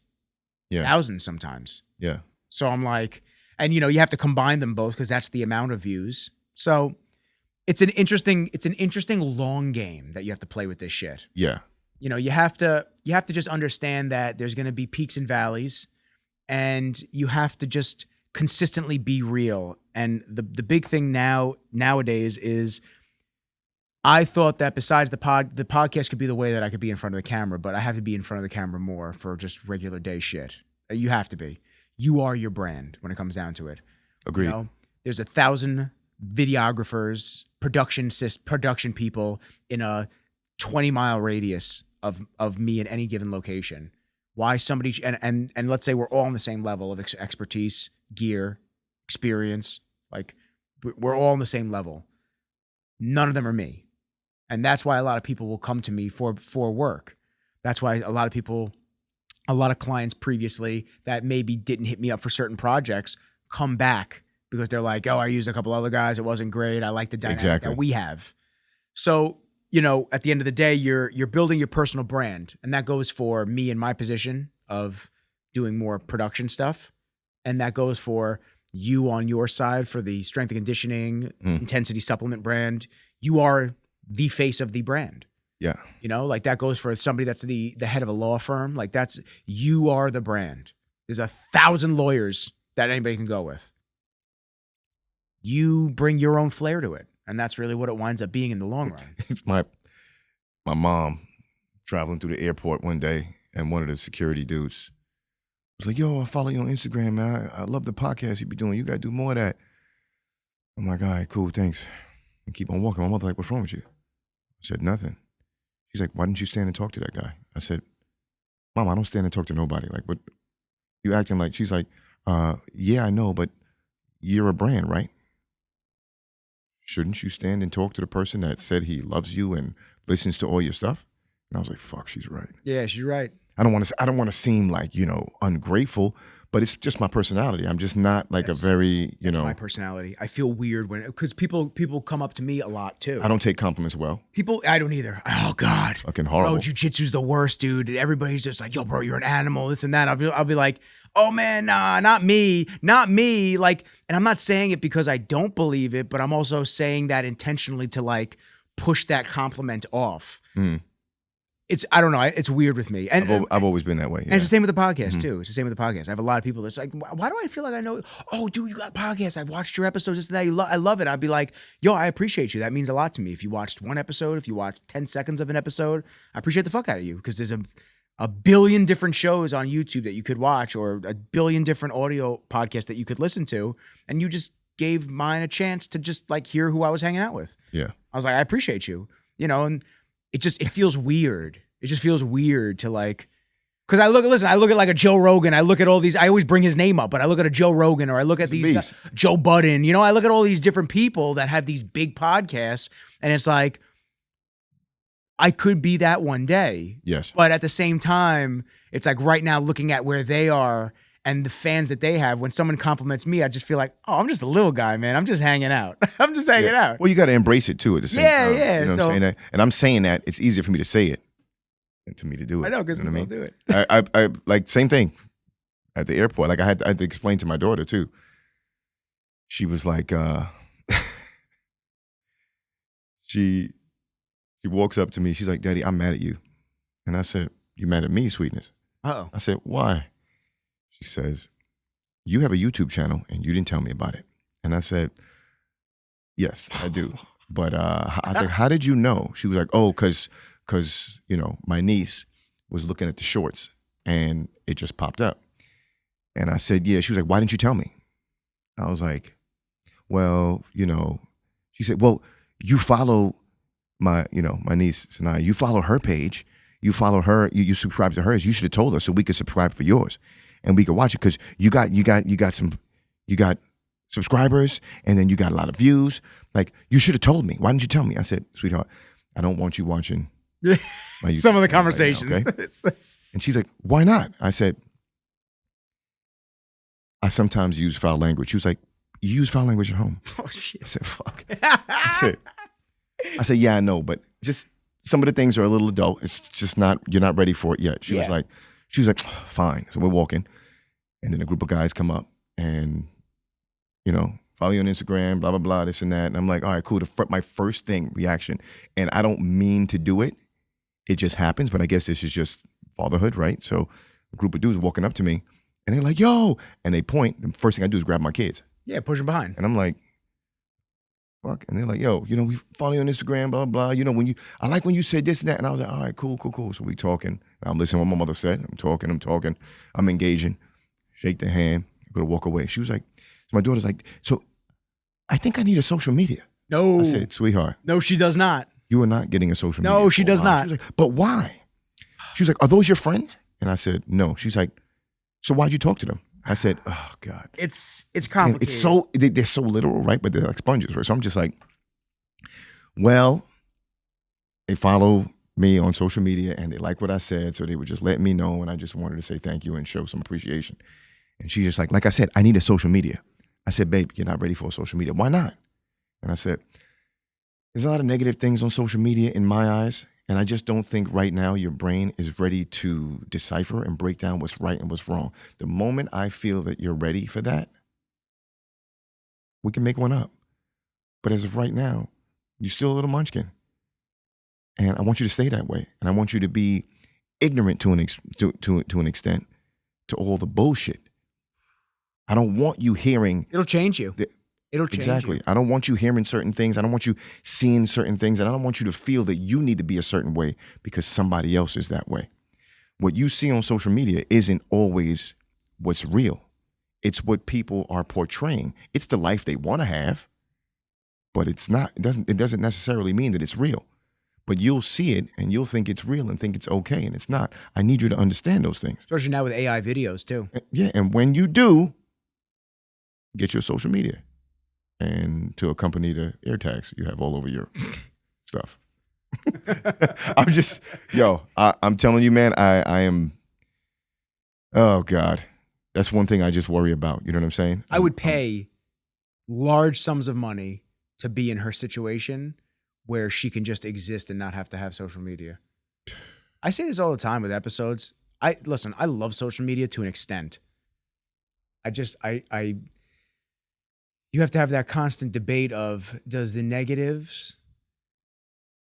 thousands sometimes. Yeah. So I'm like, and you have to combine them both because that's the amount of views. So it's an interesting long game that you have to play with this shit. Yeah. You have to just understand that there's going to be peaks and valleys, and you have to just consistently be real. And the big thing nowadays is, I thought that besides the podcast could be the way that I could be in front of the camera, but I have to be in front of the camera more for just regular day shit. You have to be. You are your brand when it comes down to it. Agreed. There's 1,000 videographers, production people in a 20-mile radius of me in any given location. Why somebody and let's say we're all on the same level of expertise, gear, experience. Like, we're all on the same level. None of them are me. And that's why a lot of people will come to me for work. That's why a lot of clients previously that maybe didn't hit me up for certain projects come back because they're like, oh, I used a couple other guys. It wasn't great. I like the dynamic that we have. So, at the end of the day, you're building your personal brand. And that goes for me in my position of doing more production stuff. And that goes for you on your side for the strength and conditioning, intensity supplement brand. You are the face of the brand. Yeah. Like that goes for somebody that's the head of a law firm. Like you are the brand. There's 1,000 lawyers that anybody can go with. You bring your own flair to it. And that's really what it winds up being in the long run. my mom traveling through the airport one day, and one of the security dudes was like, yo, I follow you on Instagram, man. I love the podcast you be doing. You got to do more of that. I'm like, all right, cool, thanks. And keep on walking. My mother like, what's wrong with you? I said, nothing. She's like, why didn't you stand and talk to that guy? I said, Mom, I don't stand and talk to nobody. Like, what? You acting like, she's like, yeah, I know, but you're a brand, right? Shouldn't you stand and talk to the person that said he loves you and listens to all your stuff? And I was like, fuck, she's right. Yeah, she's right. I don't want to seem like, ungrateful, but it's just my personality. I'm just not like that's my personality. I feel weird because people come up to me a lot too. I don't take compliments well. I don't either. Oh God. Fucking horrible. Bro, jiu-jitsu's the worst, dude. Everybody's just like, yo, bro, you're an animal, this and that. I'll be like, oh man, nah, not me. Like, and I'm not saying it because I don't believe it, but I'm also saying that intentionally to like push that compliment off. I don't know. It's weird with me. And I've always been that way. Yeah. And it's the same with the podcast too. It's the same with the podcast. I have a lot of people that's like, why do I feel like I know? Oh, dude, you got a podcast. I've watched your episodes. This and that. I love it. I'd be like, yo, I appreciate you. That means a lot to me. If you watched one episode, if you watched 10 seconds of an episode, I appreciate the fuck out of you because there's a billion different shows on YouTube that you could watch or a billion different audio podcasts that you could listen to. And you gave mine a chance to just like hear who I was hanging out with. Yeah. I was like, I appreciate you, and it feels weird. It just feels weird to like, because I look at like a Joe Rogan. I look at all these, I always bring his name up, but I look at a Joe Rogan or I look at these guys, Joe Budden, I look at all these different people that have these big podcasts and it's like, I could be that one day. Yes. But at the same time, it's like right now looking at where they are and the fans that they have, when someone compliments me, I just feel like, oh, I'm just a little guy, man. I'm just hanging out. I'm just hanging out. Well, you got to embrace it too at the same time. Yeah. You know what I'm saying? That? And I'm saying that it's easier for me to say it than to me to do it. I know, because people do it. I like same thing at the airport. Like I had to explain to my daughter too. she was like, she walks up to me. She's like, Daddy, I'm mad at you. And I said, you mad at me, sweetness? Uh-oh. I said, why? She says, you have a YouTube channel and you didn't tell me about it. And I said, yes, I do. But I was like, how did you know? She was like, oh, because my niece was looking at the shorts and it just popped up. And I said, yeah. She was like, why didn't you tell me? I was like, well, she said, well, you follow my niece Sanaya. You follow her page. You follow her. You subscribe to hers. You should have told us so we could subscribe for yours, and we could watch it because you got subscribers, and then you got a lot of views. Like, you should have told me. Why didn't you tell me? I said, sweetheart, I don't want you watching my some of the conversations. Right now, okay? And she's like, why not? I said, I sometimes use foul language. She was like, you use foul language at home? Oh, shit. I said, fuck. I said, yeah, I know, but just some of the things are a little adult. It's just not, you're not ready for it yet. She was like, fine. So we're walking, and then a group of guys come up and, follow you on Instagram, blah, blah, blah, this and that. And I'm like, all right, cool. My first reaction, and I don't mean to do it. It just happens, but I guess this is just fatherhood, right? So a group of dudes walking up to me, and they're like, yo, and they point. The first thing I do is grab my kids. Yeah, push them behind. And I'm like, fuck. And they're like, yo, we follow you on Instagram, blah, blah. I like when you said this and that. And I was like, all right, cool. So we talking. I'm listening to what my mother said. I'm talking. I'm engaging. Shake the hand. I'm going to walk away. She was like, so my daughter's like, so I think I need a social media. No. I said, sweetheart. No, she does not. You are not getting a social media. No, she does not. She was like, but why? She was like, are those your friends? And I said, no. She's like, so why'd you talk to them? I said, oh, God. It's complicated. It's so, they're so literal, right? But they're like sponges, right? So I'm just like, well, they follow me on social media and they like what I said, so they would just let me know, and I just wanted to say thank you and show some appreciation. And she's just like I said, I need a social media. I said, babe, you're not ready for social media. Why not? And I said, there's a lot of negative things on social media in my eyes, and I just don't think right now your brain is ready to decipher and break down what's right and what's wrong. The moment I feel that you're ready for that, we can make one up. But as of right now, you're still a little munchkin. And I want you to stay that way. And I want you to be ignorant to an extent to all the bullshit. I don't want you hearing. It'll change you. It'll change exactly. you. I don't want you hearing certain things. I don't want you seeing certain things. And I don't want you to feel that you need to be a certain way because somebody else is that way. What you see on social media isn't always what's real. It's what people are portraying. It's the life they want to have, but it's not. It doesn't necessarily mean that it's real. But you'll see it and you'll think it's real and think it's okay, and it's not. I need you to understand those things. Especially now with AI videos too. Yeah, and when you do, get your social media and to accompany the air tags you have all over your stuff. I'm telling you, man, I am, oh God, that's one thing I just worry about. You know what I'm saying? I would pay large sums of money to be in her situation where she can just exist and not have to have social media. I say this all the time with episodes. Listen, I love social media to an extent. You have to have that constant debate of, does the negatives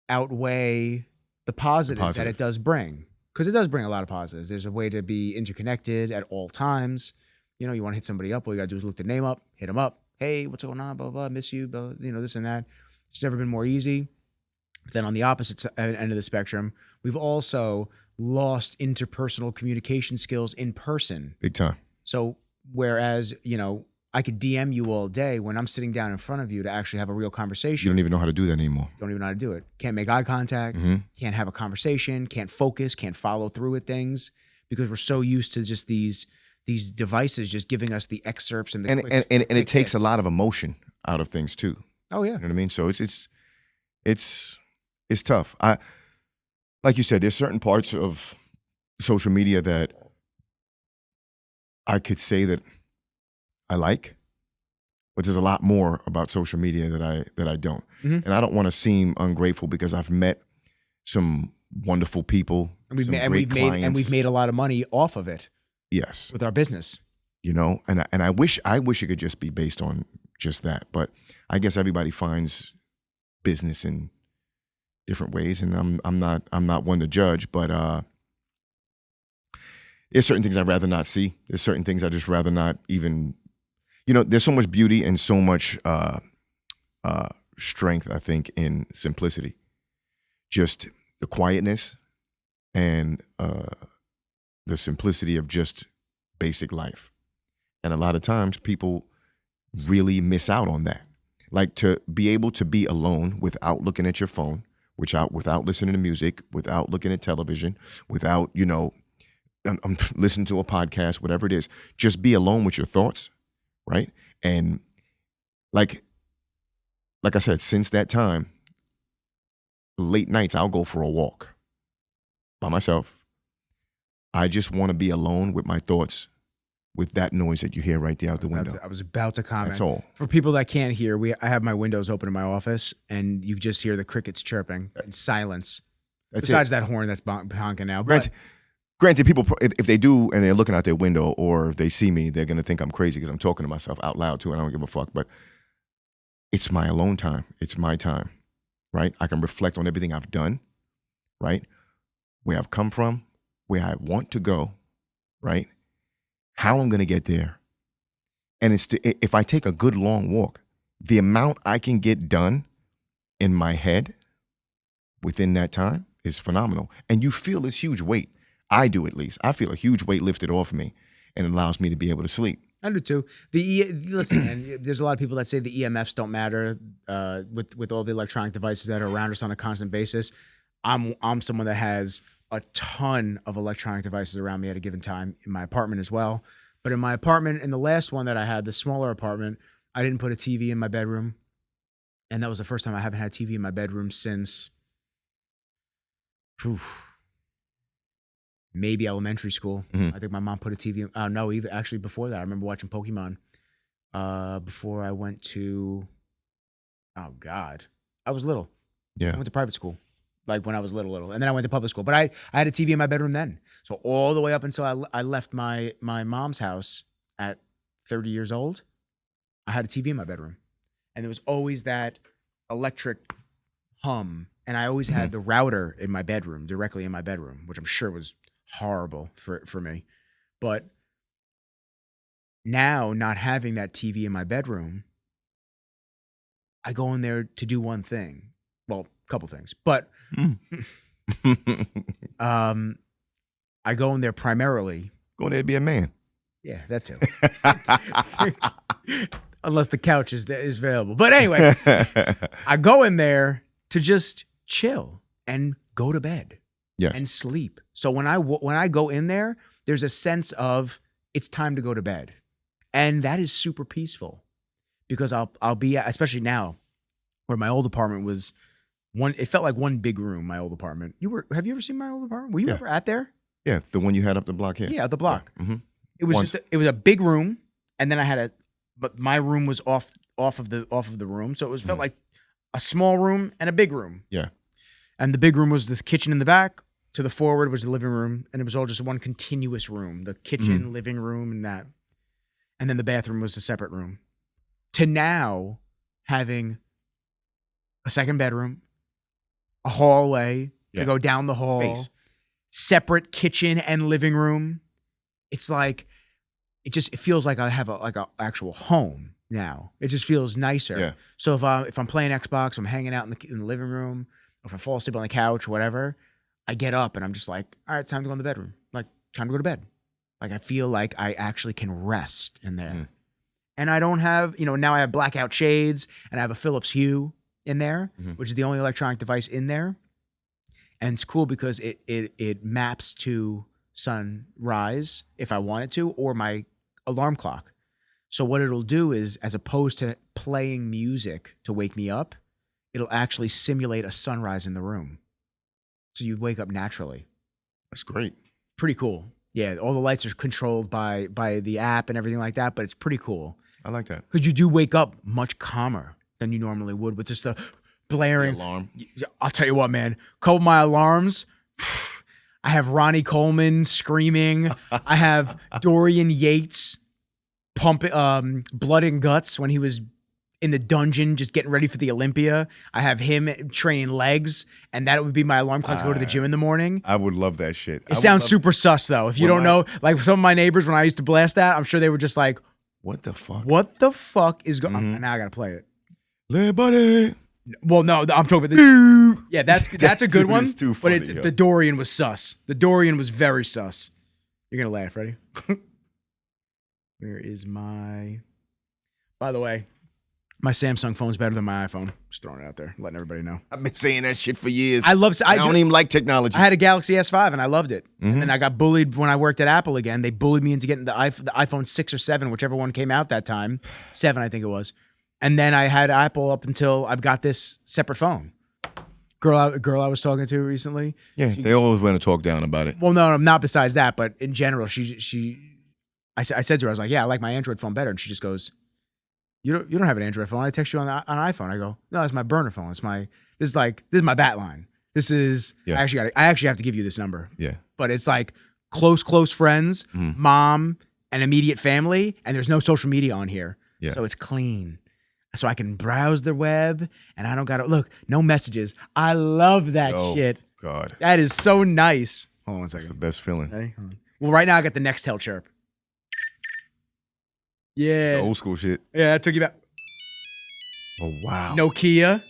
outweigh the positives that it does bring? Because it does bring a lot of positives. There's a way to be interconnected at all times. You want to hit somebody up, all you got to do is look their name up, hit them up. Hey, what's going on? Blah, blah, blah, miss you, blah, this and that. It's never been more easy. But then on the opposite end of the spectrum, we've also lost interpersonal communication skills in person. Big time. So whereas, I could DM you all day, when I'm sitting down in front of you to actually have a real conversation. You don't even know how to do that anymore. Don't even know how to do it. Can't make eye contact, can't have a conversation, can't focus, can't follow through with things because we're so used to just these devices just giving us the excerpts and the quick it takes hits. A lot of emotion out of things too. Oh yeah. You know what I mean? So it's tough. Like you said, there's certain parts of social media that I could say that I like, but there's a lot more about social media that I don't. And I don't want to seem ungrateful because I've met some wonderful people, and we've made a lot of money off of it. Yes. With our business. And I wish it could just be based on just that. But I guess everybody finds business in different ways, and I'm not one to judge, but there's certain things I'd rather not see. There's certain things I just rather not even, there's so much beauty and so much strength, I think, in simplicity. Just the quietness and the simplicity of just basic life. And a lot of times people really miss out on that. Like to be able to be alone without looking at your phone, without listening to music, without looking at television, without, listening to a podcast, whatever it is, just be alone with your thoughts, right? And like I said, since that time, late nights, I'll go for a walk by myself. I just want to be alone with my thoughts, with that noise that you hear right there out the window. I was about to comment. That's all. For people that can't hear, I have my windows open in my office, and you just hear the crickets chirping and silence. Besides that horn that's honking now. Granted, people, if they do and they're looking out their window or they see me, they're going to think I'm crazy because I'm talking to myself out loud too, and I don't give a fuck. But it's my alone time. It's my time, right? I can reflect on everything I've done, right? Where I've come from, where I want to go, right? How I'm going to get there. And if I take a good long walk, the amount I can get done in my head within that time is phenomenal. And you feel this huge weight. I do, at least. I feel a huge weight lifted off of me, and it allows me to be able to sleep. I do too. Listen, man, there's a lot of people that say the EMFs don't matter with all the electronic devices that are around us on a constant basis. I'm someone that has a ton of electronic devices around me at a given time in my apartment as well. But in my apartment, in the last one that I had, the smaller apartment, I didn't put a TV in my bedroom. And that was the first time I haven't had TV in my bedroom since maybe elementary school. I think my mom put a TV in. No, even actually before that, I remember watching Pokemon before I went to, oh God, I was little. Yeah. I went to private school. Like when I was little. And then I went to public school. But I had a TV in my bedroom then. So all the way up until I left my mom's house at 30 years old, I had a TV in my bedroom. And there was always that electric hum. And I always had the router in my bedroom, directly in my bedroom, which I'm sure was horrible for me. But now, not having that TV in my bedroom, I go in there to do one thing. Well, a couple things, but I go in there primarily. Go in there to be a man. Yeah, that too. Unless the couch is available. But anyway, I go in there to just chill and go to bed. Yes. And sleep. So when I go in there, there's a sense of it's time to go to bed, and that is super peaceful because I'll be, especially now, where my old apartment was. It felt like one big room, my old apartment. Have you ever seen my old apartment? Were you ever at there? Yeah, the one you had up the block here. Yeah, up the block. Yeah. Mm-hmm. It was it was a big room, and then but my room was off of the room, so it felt like a small room and a big room. Yeah. And the big room was the kitchen in the back. To the forward was the living room, and it was all just one continuous room. The kitchen, living room, and that. And then the bathroom was a separate room. To now having a second bedroom, a hallway to go down the hall, separate kitchen and living room. It's like it feels like I have a actual home now. It just feels nicer. Yeah. So if I'm playing Xbox, I'm hanging out in the living room, or if I fall asleep on the couch or whatever, I get up and I'm just like, all right, it's time to go in the bedroom. Like, time to go to bed. Like, I feel like I actually can rest in there. And I don't have, now I have blackout shades and I have a Philips Hue in there, which is the only electronic device in there. And it's cool because it maps to sunrise if I want it to, or my alarm clock. So what it'll do is, as opposed to playing music to wake me up, it'll actually simulate a sunrise in the room. So you wake up naturally. That's great. Pretty cool. Yeah, all the lights are controlled by the app and everything like that, but it's pretty cool. I like that. Because you do wake up much calmer than you normally would with just the blaring alarm. I'll tell you what, man. Couple of my alarms, I have Ronnie Coleman screaming. I have Dorian Yates pumping blood and guts when he was in the dungeon just getting ready for the Olympia. I have him training legs, and that would be my alarm clock to go to the gym in the morning. I would love that shit. It sounds super sus though. If you don't know, like some of my neighbors when I used to blast that, I'm sure they were just like, what the fuck? What the fuck is going? Now I gotta play it. Hey, buddy. Well, no, I'm talking about the. Yeah, that's a good one. Too but funny, the Dorian was sus. The Dorian was very sus. You're gonna laugh, ready? Where is my? By the way, my Samsung phone's better than my iPhone. Just throwing it out there, letting everybody know. I've been saying that shit for years. I don't even like technology. I had a Galaxy S5 and I loved it. And then I got bullied when I worked at Apple again. They bullied me into getting the iPhone 6 or 7, whichever one came out that time. 7, I think it was. And then I had Apple up until I've got this separate phone. Girl I was talking to recently. Yeah, they always want to talk down about it. Well, no, not besides that, but in general, I said to her, I was like, yeah, I like my Android phone better. And she just goes, You don't have an Android phone. I text you on iPhone. I go, no, it's my burner phone. This is my bat line. This is I actually have to give you this number. Yeah. But it's like close friends, mom, and immediate family, and there's no social media on here. Yeah. So it's clean. So I can browse the web and I don't gotta look, no messages. I love that shit. God. That is so nice. Hold on one second. It's the best feeling. Ready? Well, right now I got the Nextel chirp. Yeah. It's old school shit. Yeah, that took you back. Oh, wow. Nokia.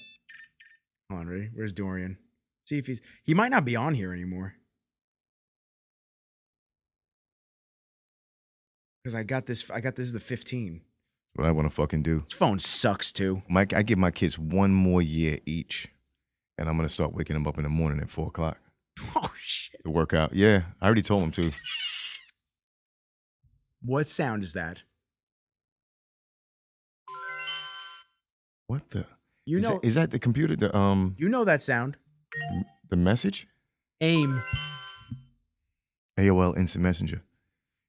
Hold on, ready? Where's Dorian? See if he might not be on here anymore. Because I got this is the 15. What I want to fucking do. This phone sucks too. I give my kids 1 more year each, and I'm going to start waking them up in the morning at 4 o'clock. Oh, shit. To work out. Yeah, I already told them to. What sound is that? What the? You know, is that the computer? You know that sound. The message? AIM. AOL Instant Messenger.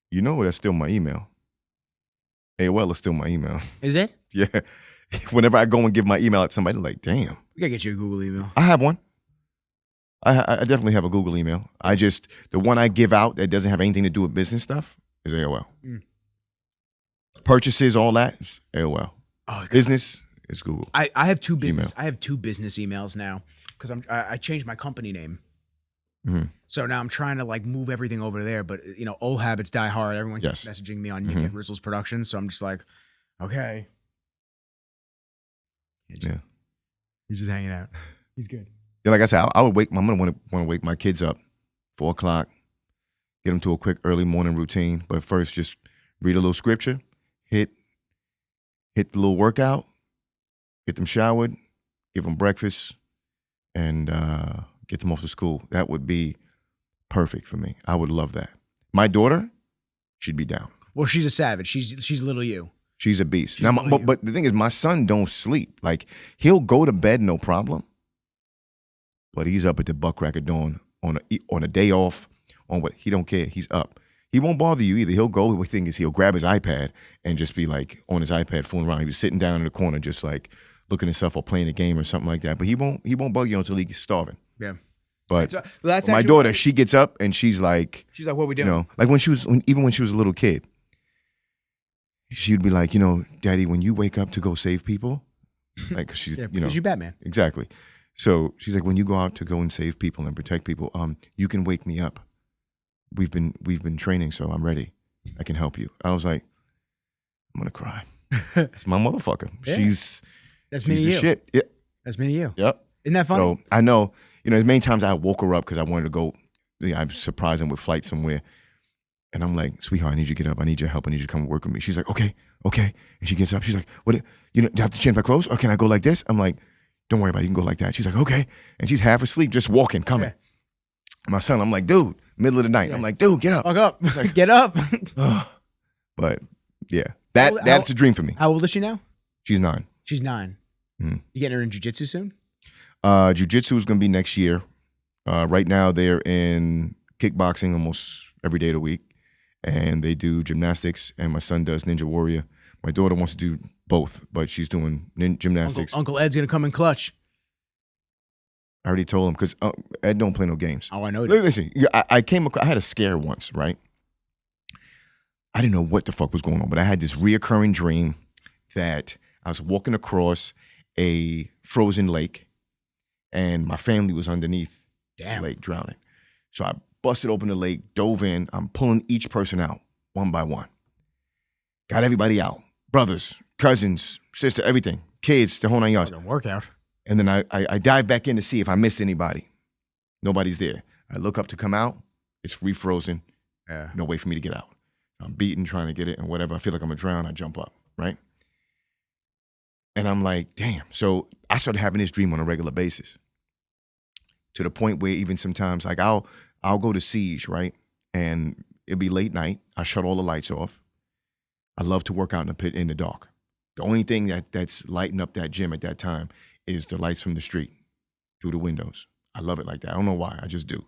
You know that's still my email. AOL is still my email. Is it? Yeah. Whenever I go and give my email out to somebody, like, damn. We gotta get you a Google email. I have one. I definitely have a Google email. The one I give out that doesn't have anything to do with business stuff is AOL. Purchases, all that is AOL. Oh, business is Google. I have two business. Gmail. I have 2 business emails now because I changed my company name. So now I'm trying to like move everything over there, but old habits die hard. Everyone keeps messaging me on Nick at Rizzo's Productions, so I'm just like, okay. Yeah, he's just hanging out. He's good. Yeah, like I said, I'm gonna want to wake my kids up, 4 o'clock, get them to a quick early morning routine. But first, just read a little scripture, hit the little workout, get them showered, give them breakfast, and get them off to school. That would be perfect for me. I would love that. My daughter, she'd be down. Well, she's a savage. She's little you. She's a beast. Now, but the thing is, my son don't sleep. Like, he'll go to bed no problem, but he's up at the butt crack of dawn on a day off. He don't care. He's up. He won't bother you either. He'll go. The thing is, he'll grab his iPad and just be like on his iPad fooling around. He was sitting down in the corner, just like looking at stuff or playing a game or something like that. But he won't bug you until he's starving. Yeah. But that's my daughter, she gets up and she's like, what we doing? Like even when she was a little kid, she'd be like, Daddy, when you wake up to go save people, like she's, because you're Batman. Exactly. So she's like, when you go out to go and save people and protect people, you can wake me up. We've been training, so I'm ready. I can help you. I was like, I'm gonna cry. It's my motherfucker. Yeah. She's me and you. Shit. Yeah. That's me and you. Yep. Isn't that funny? So I know, as many times I woke her up because I wanted to go. I surprised them with flight somewhere, and I'm like, sweetheart, I need you to get up. I need your help. I need you to come work with me. She's like, okay. And she gets up. She's like, what? Do you have to change my clothes, or can I go like this? I'm like, don't worry about it. You can go like that. She's like, okay. And she's half asleep, just walking, coming. Yeah. My son, I'm like, dude, middle of the night. Yeah. I'm like, dude, get up. Fuck up. Like, get up. But yeah, that's a dream for me. How old is she now? She's 9. She's 9. You getting her in jiu-jitsu soon? Jiu-jitsu is going to be next year. Right now, they're in kickboxing almost every day of the week. And they do gymnastics, and my son does Ninja Warrior. My daughter wants to do both, but she's doing gymnastics. Uncle Ed's going to come in clutch. I already told him, because Ed don't play no games. Oh, I know. Listen, I had a scare once, right? I didn't know what the fuck was going on, but I had this reoccurring dream that I was walking across a frozen lake, and my family was underneath Damn. the lake drowning. So I busted open the lake, dove in. I'm pulling each person out one by one. Got everybody out. Brothers, cousins, sister, everything. Kids, the whole 9 yards. Workout. And then I dive back in to see if I missed anybody. Nobody's there. I look up to come out. It's refrozen. Yeah. No way for me to get out. I'm beating, trying to get it, and whatever. I feel like I'm going to drown. I jump up, right? And I'm like, damn. So I started having this dream on a regular basis, to the point where even sometimes, like I'll go to Siege, right? And it'll be late night. I shut all the lights off. I love to work out in the pit in the dark. The only thing that's lighting up that gym at that time is the lights from the street through the windows. I love it like that. I don't know why. I just do.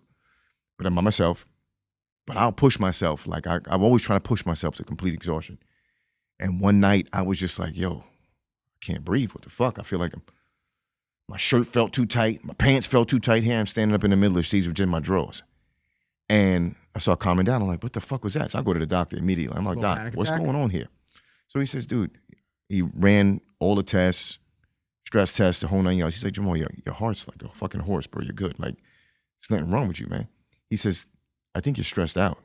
But I'm by myself. But I'll push myself. Like I'm always trying to push myself to complete exhaustion. And one night I was just like, yo, I can't breathe. What the fuck? I feel like my shirt felt too tight. My pants felt too tight. Here I'm standing up in the middle of the seats with just my drawers. And I started calming down. I'm like, what the fuck was that? So I go to the doctor immediately. I'm like, Doc, what's going on here? So he says, dude, he ran all the tests, stress tests, the whole 9 yards. He's like, Jamal, your heart's like a fucking horse, bro. You're good. Like, there's nothing wrong with you, man. He says, I think you're stressed out.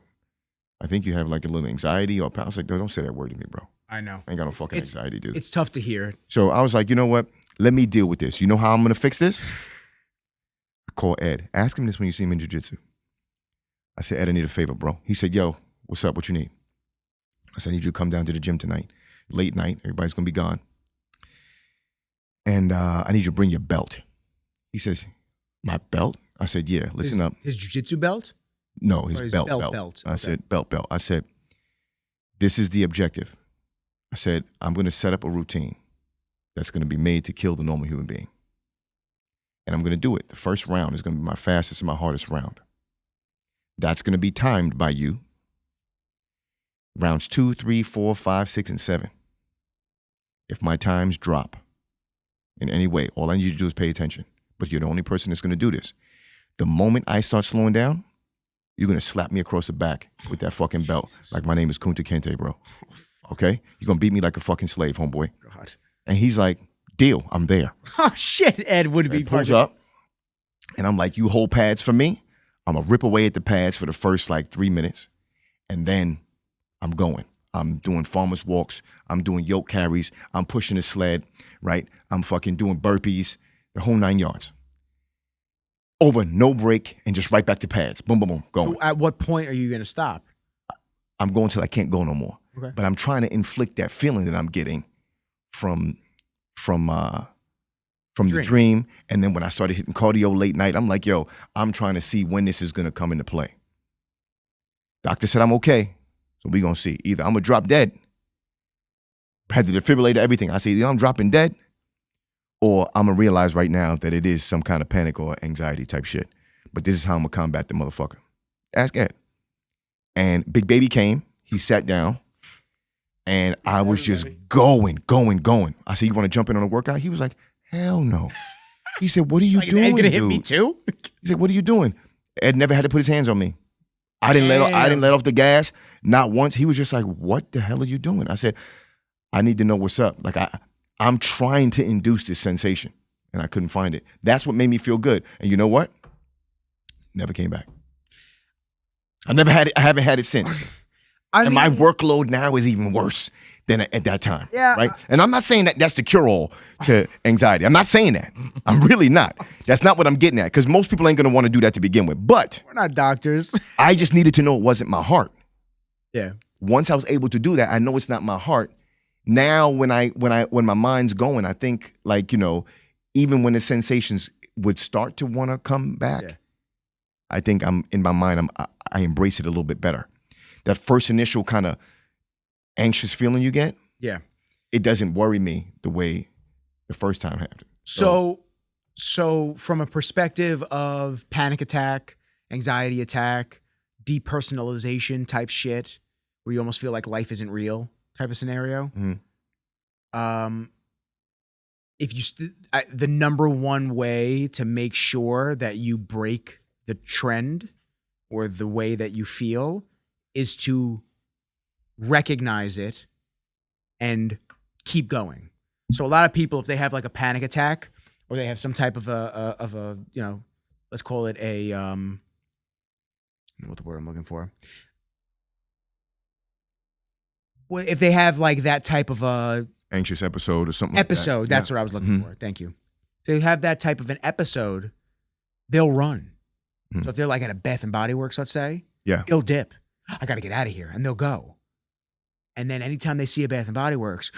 I think you have like a little anxiety or I was like, don't say that word to me, bro. I know. I ain't got no fucking anxiety, dude. It's tough to hear. So I was like, you know what? Let me deal with this. You know how I'm going to fix this? I call Ed. Ask him this when you see him in jiu-jitsu. I said, Ed, I need a favor, bro. He said, yo, what's up? What you need? I said, I need you to come down to the gym tonight. Late night. Everybody's going to be gone. And I need you to bring your belt. He says, my belt? I said, yeah, listen up. His jiu-jitsu belt? No, his belt. I said, belt. I said, this is the objective. I said, I'm going to set up a routine that's going to be made to kill the normal human being. And I'm going to do it. The first round is going to be my fastest and my hardest round. That's going to be timed by you. Rounds 2, 3, 4, 5, 6, and 7. If my times drop in any way, all I need you to do is pay attention. But you're the only person that's going to do this. The moment I start slowing down, you're going to slap me across the back with that fucking belt. Jesus. Like my name is Kunta Kinte, bro. Okay? You're going to beat me like a fucking slave, homeboy. God. And he's like, deal, I'm there. Oh, shit, Ed would be pulls up. And I'm like, you hold pads for me? I'm going to rip away at the pads for the first like 3 minutes. And then I'm going. I'm doing farmer's walks. I'm doing yoke carries. I'm pushing the sled, right? I'm fucking doing burpees, the whole 9 yards. Over, no break, and just right back to pads. Boom, boom, boom, going. So at what point are you going to stop? I'm going till I can't go no more. Okay. But I'm trying to inflict that feeling that I'm getting from the dream. And then when I started hitting cardio late night, I'm like, yo, I'm trying to see when this is going to come into play. Doctor said I'm okay. So we going to see. Either I'm going to drop dead. Had the defibrillator, everything. I say, either I'm dropping dead or I'm going to realize right now that it is some kind of panic or anxiety type shit. But this is how I'm going to combat the motherfucker. Ask Ed. And Big Baby came. He sat down. And I was just going. I said, you want to jump in on a workout? He was like, hell no. He said, what are you doing, is Ed going to hit dude? me too? He said, what are you doing? Ed never had to put his hands on me. I didn't let off the gas, not once. He was just like, what the hell are you doing? I said, I need to know what's up. Like I'm trying to induce this sensation and I couldn't find it. That's what made me feel good. And you know what? Never came back. I haven't had it since. And my workload now is even worse than at that time. Yeah. Right? And I'm not saying that that's the cure-all to anxiety. I'm not saying that. I'm really not. That's not what I'm getting at. Because most people ain't going to want to do that to begin with. But we're not doctors. I just needed to know it wasn't my heart. Yeah. Once I was able to do that, I know it's not my heart. Now when my mind's going, I think like, you know, even when the sensations would start to want to come back, I think I'm in my mind, I embrace it a little bit better. That first initial kind of anxious feeling you get, it doesn't worry me the way the first time happened. So from a perspective of panic attack, anxiety attack, depersonalization type shit, where you almost feel like life isn't real type of scenario, if you the number one way to make sure that you break the trend or the way that you feel is to recognize it and keep going. So a lot of people, if they have like a panic attack or they have some type of a let's call it a I don't know what the word I'm looking for. Well, if they have like that type of a Anxious episode or something episode, like that. that's what I was looking for. Thank you. If they have that type of an episode, they'll run. So if they're like at a Bath and Body Works, let's say, they'll dip. I got to get out of here, and they'll go. And then anytime they see a Bath and Body Works,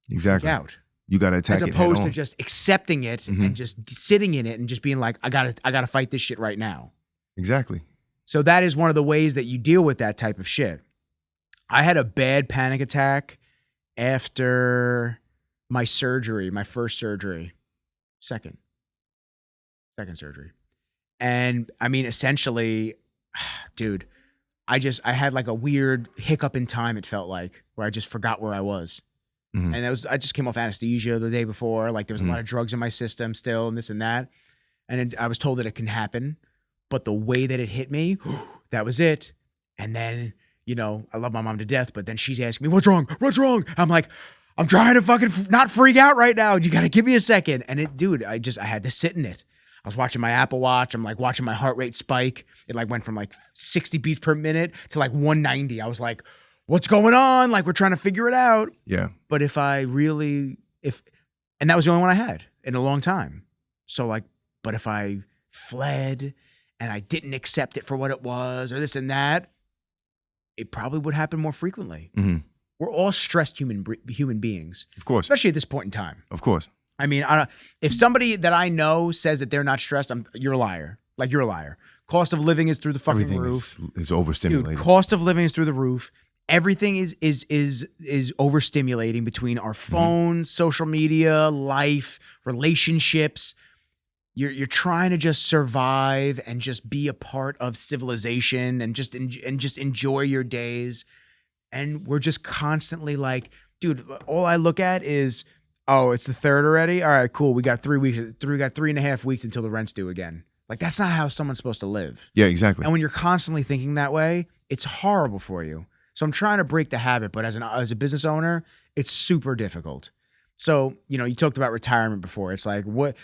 exactly, out. You got to attack as it opposed head to just accepting it and just sitting in it and just being like, I gotta fight this shit right now. Exactly. So that is one of the ways that you deal with that type of shit. I had a bad panic attack after my surgery, my first surgery, second surgery. And I mean, essentially, dude, I had like a weird hiccup in time, it felt like, where I just forgot where I was. And I just came off anesthesia the day before. Like there was a lot of drugs in my system still and this and that. And I was told that it can happen. But the way that it hit me, that was it. And then, I love my mom to death, but then she's asking me, what's wrong? What's wrong? I'm like, I'm trying to fucking not freak out right now. You got to give me a second. And I had to sit in it. I was watching my Apple Watch. I'm like watching my heart rate spike. It like went from like 60 beats per minute to like 190. I was like, what's going on? Like we're trying to figure it out. Yeah. But and that was the only one I had in a long time. So like, but if I fled and I didn't accept it for what it was or this and that, it probably would happen more frequently. We're all stressed human beings. Of course. Especially at this point in time. Of course. I mean, if somebody that I know says that they're not stressed, you're a liar. Like you're a liar. Cost of living is through the fucking roof. Is overstimulated. Dude, cost of living is through the roof. Everything is overstimulating between our phones, social media, life, relationships. You're trying to just survive and just be a part of civilization and just enjoy your days. And we're just constantly like, dude, all I look at is, oh, it's the 3rd already? All right, cool. We got 3 weeks. We got 3.5 weeks until the rent's due again. Like, that's not how someone's supposed to live. Yeah, exactly. And when you're constantly thinking that way, it's horrible for you. So I'm trying to break the habit, but as a business owner, it's super difficult. So, you talked about retirement before. It's like, what's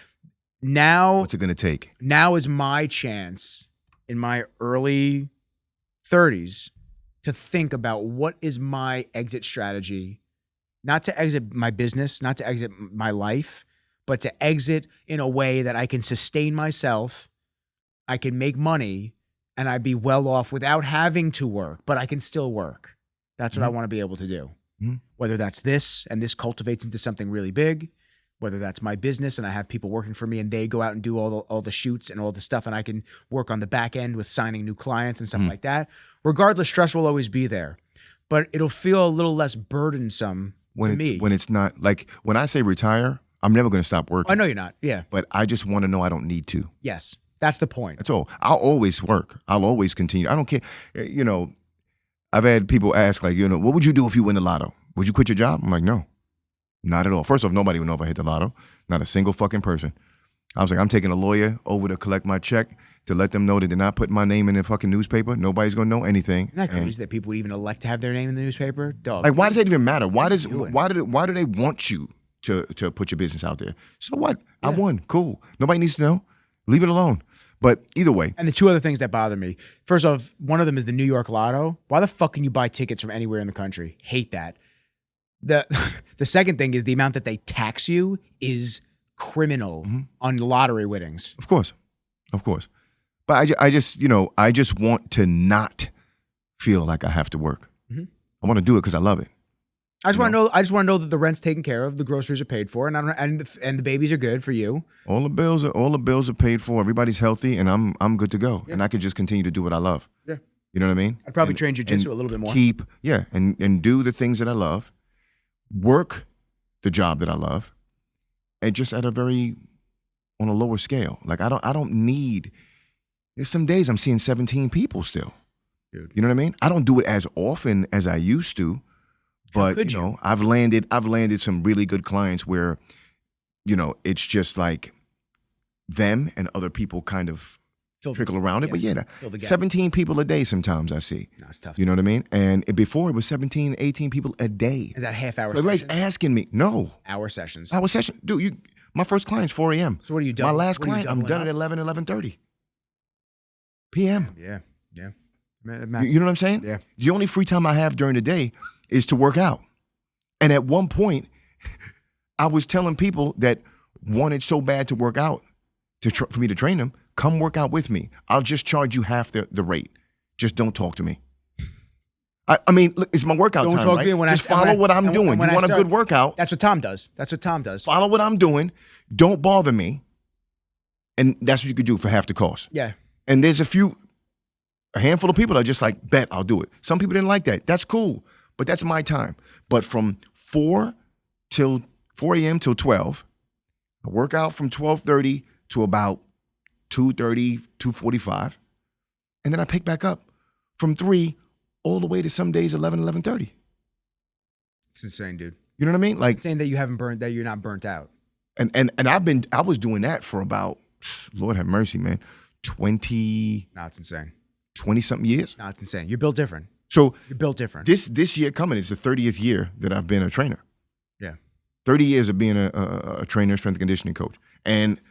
it going to take? Now is my chance in my early 30s to think about what is my exit strategy. Not to exit my business, not to exit my life, but to exit in a way that I can sustain myself, I can make money, and I'd be well off without having to work, but I can still work. That's what I want to be able to do. Whether that's this, and this cultivates into something really big, whether that's my business and I have people working for me and they go out and do all the shoots and all the stuff and I can work on the back end with signing new clients and stuff like that. Regardless, stress will always be there, but it'll feel a little less burdensome to me. When it's not, like when I say retire, I'm never going to stop working. I know you're not, yeah. But I just want to know I don't need to. Yes, that's the point. That's all. I'll always work. I'll always continue. I don't care. I've had people ask like, what would you do if you win the lotto? Would you quit your job? I'm like, no. Not at all. First off, nobody would know if I hit the lotto. Not a single fucking person. I was like, I'm taking a lawyer over to collect my check to let them know that they're not putting my name in the fucking newspaper. Nobody's going to know anything. Isn't that crazy that people would even elect to have their name in the newspaper? Dog. Like, why does that even matter? Why do they want you to put your business out there? So what? Yeah. I won. Cool. Nobody needs to know. Leave it alone. But either way. And the two other things that bother me. First off, one of them is the New York Lotto. Why the fuck can you buy tickets from anywhere in the country? Hate that. The second thing is the amount that they tax you is criminal on lottery winnings. Of course. But I just want to not feel like I have to work. I want to do it because I love it. I just want to know that the rent's taken care of, the groceries are paid for, and the babies are good for you. All the bills are paid for. Everybody's healthy, and I'm good to go. Yeah. And I could just continue to do what I love. Yeah. You know what I mean? I'd probably train jiu-jitsu a little bit more. And do the things that I love. Work the job that I love, and just on a lower scale. Like I don't need. There's some days I'm seeing 17 people still. Dude. You know what I mean? I don't do it as often as I used to, but I've landed some really good clients where, it's just like them and other people kind of trickle around it. But yeah, fill the gap. 17 people a day sometimes I see. No, it's tough. You know what I mean? And before it was 17, 18 people a day. Is that half-hour So everybody's sessions? asking me. No. Hour sessions. Hour session. Dude, my first client's 4 a.m. So what are you doing? My last client, I'm done at 11, 11:30 p.m. Yeah. You know what I'm saying? Yeah. The only free time I have during the day is to work out. And at one point, I was telling people that wanted so bad to work out for me to train them, come work out with me. I'll just charge you half the rate. Just don't talk to me. I mean, look, it's my workout Don't time, talk right? to me Just follow what I'm doing. You want a good workout? That's what Tom does. Follow what I'm doing. Don't bother me. And that's what you could do for half the cost. Yeah. And there's a handful of people that are just like, bet I'll do it. Some people didn't like that. That's cool. But that's my time. But from 4 a.m. till 12, I work out from 12:30 to about 2:30, 2:45. And then I pick back up from 3 all the way to some days 11, 11:30. It's insane, dude. You know what I mean? Like, It's saying that you're not burnt out. and I was doing that for about, Lord have mercy, man, 20 No, it's insane. something years. No, it's insane. You're built different. So You're built different. this year coming is the 30th year that I've been a trainer. Yeah. 30 years of being a trainer, strength and conditioning coach. And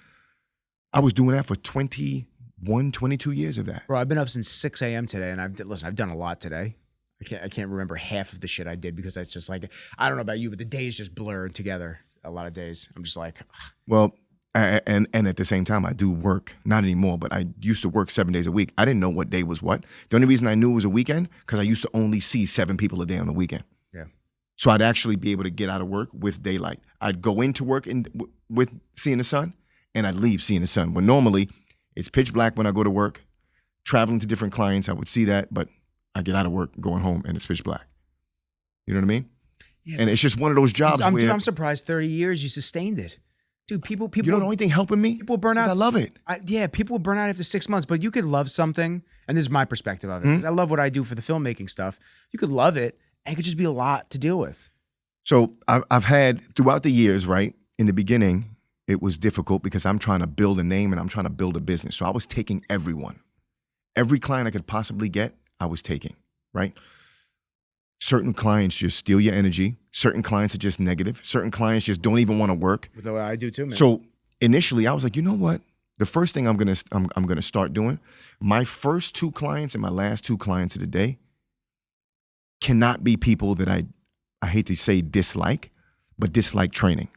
I was doing that for 21, 22 years of that. Bro, I've been up since 6 a.m. today, and I've done a lot today. I can't remember half of the shit I did because it's just like, I don't know about you, but the days just blurred together a lot of days. I'm just like, ugh. Well, and at the same time, I do work, not anymore, but I used to work 7 days a week. I didn't know what day was what. The only reason I knew it was a weekend, because I used to only see 7 people a day on the weekend. Yeah. So I'd actually be able to get out of work with daylight. I'd go into work with seeing the sun, and I'd leave seeing the sun. When normally, it's pitch black when I go to work. Traveling to different clients, I would see that, but I get out of work, going home, and it's pitch black. You know what I mean? Yes. And it's just one of those jobs Dude, where I'm surprised 30 years you sustained it. Dude, people. you know the only thing helping me? People burn out. I love it. People burn out after 6 months, but you could love something, and this is my perspective of it, because I love what I do for the filmmaking stuff. You could love it, and it could just be a lot to deal with. So I've had, throughout the years, right, in the beginning, it was difficult because I'm trying to build a name and I'm trying to build a business. So I was taking everyone. Every client I could possibly get, I was taking, right? Certain clients just steal your energy. Certain clients are just negative. Certain clients just don't even want to work. The way I do too, man. So initially I was like, you know what? The first thing I'm gonna start doing, my first 2 clients and my last 2 clients of the day cannot be people that I hate to say dislike, but dislike training.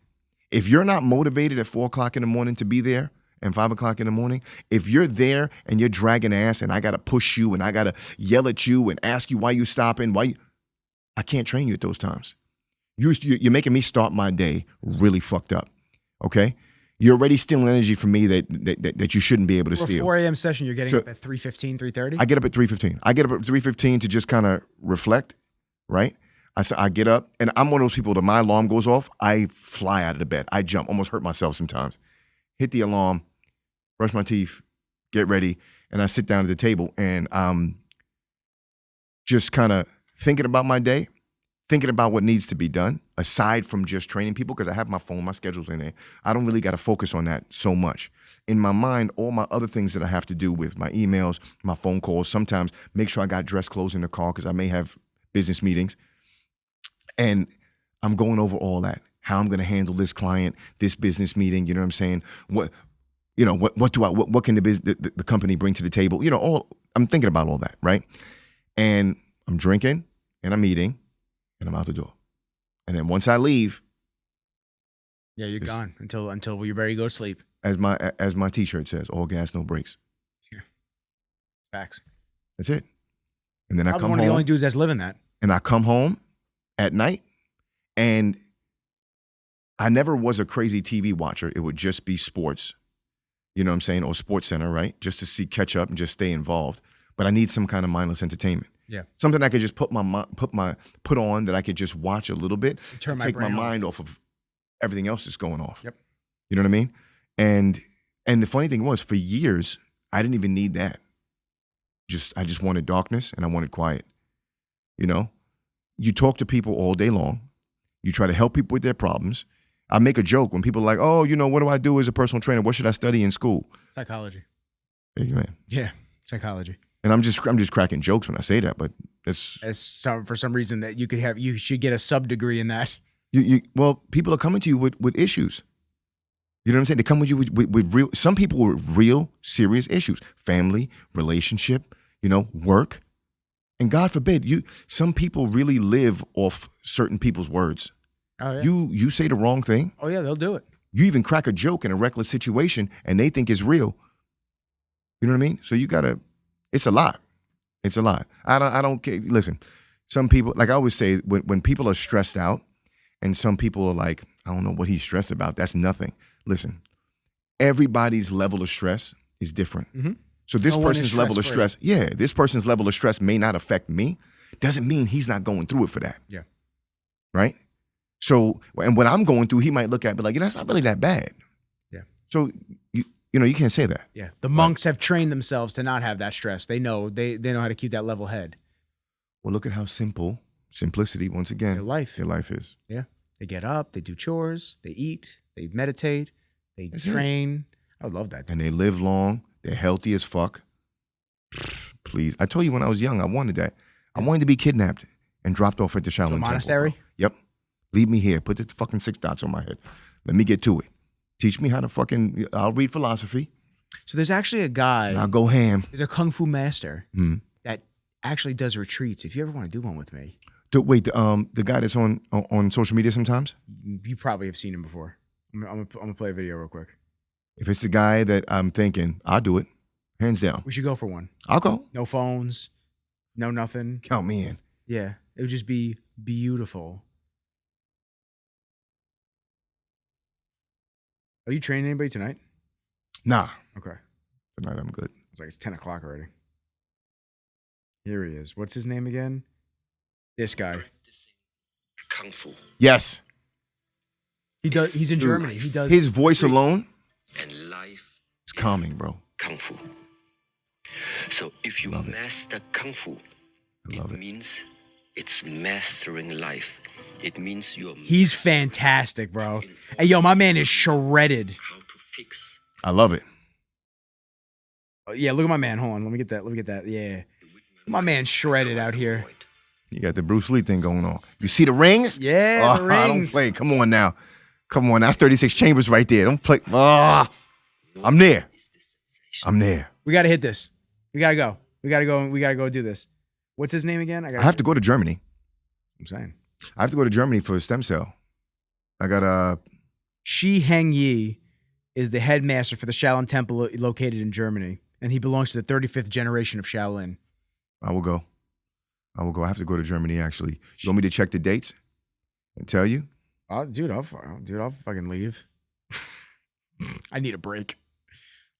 If you're not motivated at 4 o'clock in the morning to be there and 5 o'clock in the morning, if you're there and you're dragging ass and I got to push you and I got to yell at you and ask you why you stopping, I can't train you at those times. You're making me start my day really fucked up, okay? You're already stealing energy from me that you shouldn't be able to steal. 4 a.m. session, you're getting up at 3:15, 3:30? I get up at 3:15. I get up at 3:15 to just kind of reflect, right? I get up, and I'm one of those people that my alarm goes off, I fly out of the bed. I jump, almost hurt myself sometimes. Hit the alarm, brush my teeth, get ready, and I sit down at the table, and I'm just kind of thinking about my day, thinking about what needs to be done, aside from just training people, because I have my phone, my schedule's in there. I don't really got to focus on that so much. In my mind, all my other things that I have to do with my emails, my phone calls, sometimes make sure I got dress clothes in the car because I may have business meetings. And I'm going over all that, how I'm going to handle this client, this business meeting. You know what I'm saying? What can the company bring to the table? You know, I'm thinking about all that, right? And I'm drinking and I'm eating and I'm out the door. And then once I leave, yeah, you're gone until you're ready to go to sleep. As my T-shirt says, all gas, no brakes. Yeah. Facts. That's it. And then I come home. One of the only dudes that's living that. And I come home at night, and I never was a crazy TV watcher. It would just be sports, you know what I'm saying, or Sports Center, right? Just to catch up and just stay involved. But I need some kind of mindless entertainment. Yeah, something I could just put on that I could just watch a little bit to take my mind off of everything else that's going off. Yep, you know what I mean. And the funny thing was, for years I didn't even need that. I just wanted darkness and I wanted quiet. You know. You talk to people all day long. You try to help people with their problems. I make a joke when people are like, oh, you know, what do I do as a personal trainer? What should I study in school? Psychology. Amen. Yeah, psychology. And I'm just cracking jokes when I say that, but it's For some reason that you should get a sub degree in that. Well, people are coming to you with issues. You know what I'm saying? They come with you with real, some people with real serious issues, family, relationship, work. And God forbid, some people really live off certain people's words. Oh, yeah. You say the wrong thing. Oh, yeah, they'll do it. You even crack a joke in a reckless situation and they think it's real. You know what I mean? So it's a lot. It's a lot. I don't care. Listen, some people, like I always say, when people are stressed out and some people are like, I don't know what he's stressed about. That's nothing. Listen, everybody's level of stress is different. Mm-hmm. So this person's level of stress, this person's level of stress may not affect me. Doesn't mean he's not going through it for that. Yeah. Right? So, and what I'm going through, he might look at it, but like, that's not really that bad. Yeah. So, you can't say that. Yeah. The monks have trained themselves to not have that stress. They know how to keep that level head. Well, look at how simplicity, once again, Their life is. Yeah. They get up, they do chores, they eat, they meditate, they That's train. I would love that. And they live long. They're healthy as fuck. Please. I told you when I was young, I wanted that. I wanted to be kidnapped and dropped off at the Shaolin Temple. Monastery? Yep. Leave me here. Put the fucking 6 dots on my head. Let me get to it. Teach me how to I'll read philosophy. So there's actually a guy. And I'll go ham. There's a kung fu master that actually does retreats. If you ever want to do one with me. Wait, the guy that's on social media sometimes? You probably have seen him before. I'm gonna play a video real quick. If it's the guy that I'm thinking, I'll do it. Hands down. We should go for one. I'll go. No phones. No nothing. Count me in. Yeah. It would just be beautiful. Are you training anybody tonight? Nah. Okay. Tonight I'm good. It's like it's 10 o'clock already. Here he is. What's his name again? This guy. Kung Fu. Yes. He's in Germany. He does his voice alone. And life is calming, bro. Kung Fu. So if you master Kung Fu, it means it's mastering life. It means you're. He's fantastic, bro. Hey, yo, my man is shredded. How to fix. I love it. Yeah, look at my man. Hold on. Let me get that. Yeah. My man's shredded out here. You got the Bruce Lee thing going on. You see the rings? Yeah, the rings. I don't play. Come on now. That's 36 chambers right there. Don't play. I'm there. We got to hit this. We got to go. We got to go do this. What's his name again? I have to go to Germany. I'm saying. I have to go to Germany for a stem cell. I got Shi Heng Yi is the headmaster for the Shaolin Temple located in Germany, and he belongs to the 35th generation of Shaolin. I will go. I have to go to Germany, actually. You want me to check the dates and tell you? I'll fucking leave. I need a break.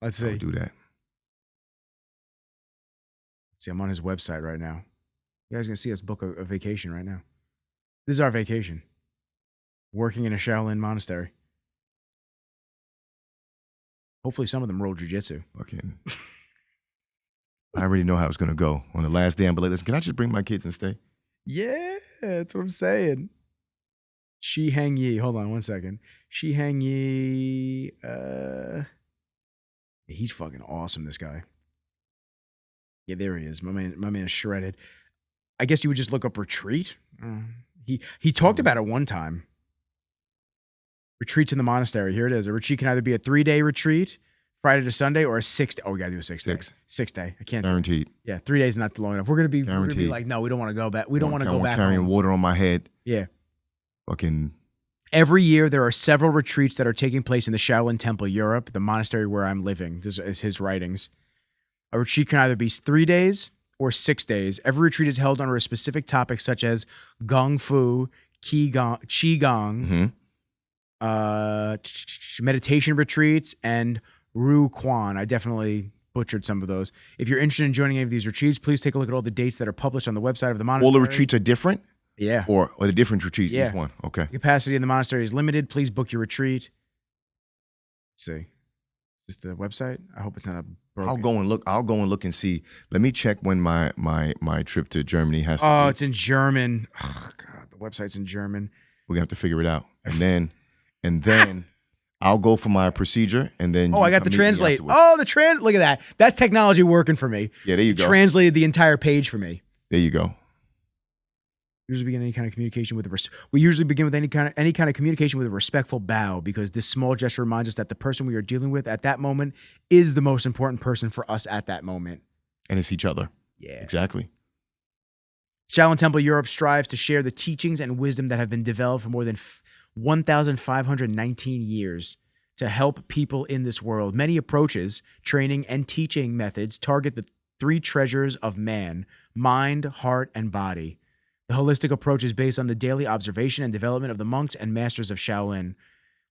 Let's see. I'll do that. See, I'm on his website right now. You guys are going to see us book a vacation right now. This is our vacation. Working in a Shaolin monastery. Hopefully some of them roll jiu-jitsu. Okay. I already know how it's going to go. On the last day, I'm like, listen, can I just bring my kids and stay? Yeah, that's what I'm saying. Shi Heng Yi. Hold on one second. Shi Heng Yi. He's fucking awesome, this guy. Yeah, there he is. My man is shredded. I guess you would just look up retreat. He talked about it one time. Retreats in the monastery. Here it is. A retreat can either be a 3-day retreat, Friday to Sunday, or a 6 day. Oh, we got to do a 6 day. 6 day. I can't Guaranteed. Yeah, 3 days is not long enough. We're going to be like, no, we don't want to go back. We don't want to go back carrying home. Water on my head. Yeah. Fucking. Every year, there are several retreats that are taking place in the Shaolin Temple, Europe, the monastery where I'm living. This is his writings. A retreat can either be 3 days or 6 days. Every retreat is held under a specific topic such as Gong Fu, Qigong, meditation retreats, and Ru Quan. I definitely butchered some of those. If you're interested in joining any of these retreats, please take a look at all the dates that are published on the website of the monastery. All the retreats are different? Yeah. Or the different retreats? Yeah. Each one. Okay. The capacity in the monastery is limited. Please book your retreat. Let's see. Is this the website? I hope it's not a broken. I'll go and look and see. Let me check when my trip to Germany has to be. Oh, it's in German. Oh, God, the website's in German. We're gonna have to figure it out. And then I'll go for my procedure, and then Oh, I got the come meet me translate. afterwards. Oh, look at that. That's technology working for me. Yeah, there you go. Translated the entire page for me. There you go. Usually begin any kind of communication with we usually begin with any kind of communication with a respectful bow, because this small gesture reminds us that the person we are dealing with at that moment is the most important person for us at that moment. And it's each other. Yeah. Exactly. Shaolin Temple Europe strives to share the teachings and wisdom that have been developed for more than 1,519 years to help people in this world. Many approaches, training, and teaching methods target the three treasures of man: mind, heart, and body. The holistic approach is based on the daily observation and development of the monks and masters of Shaolin.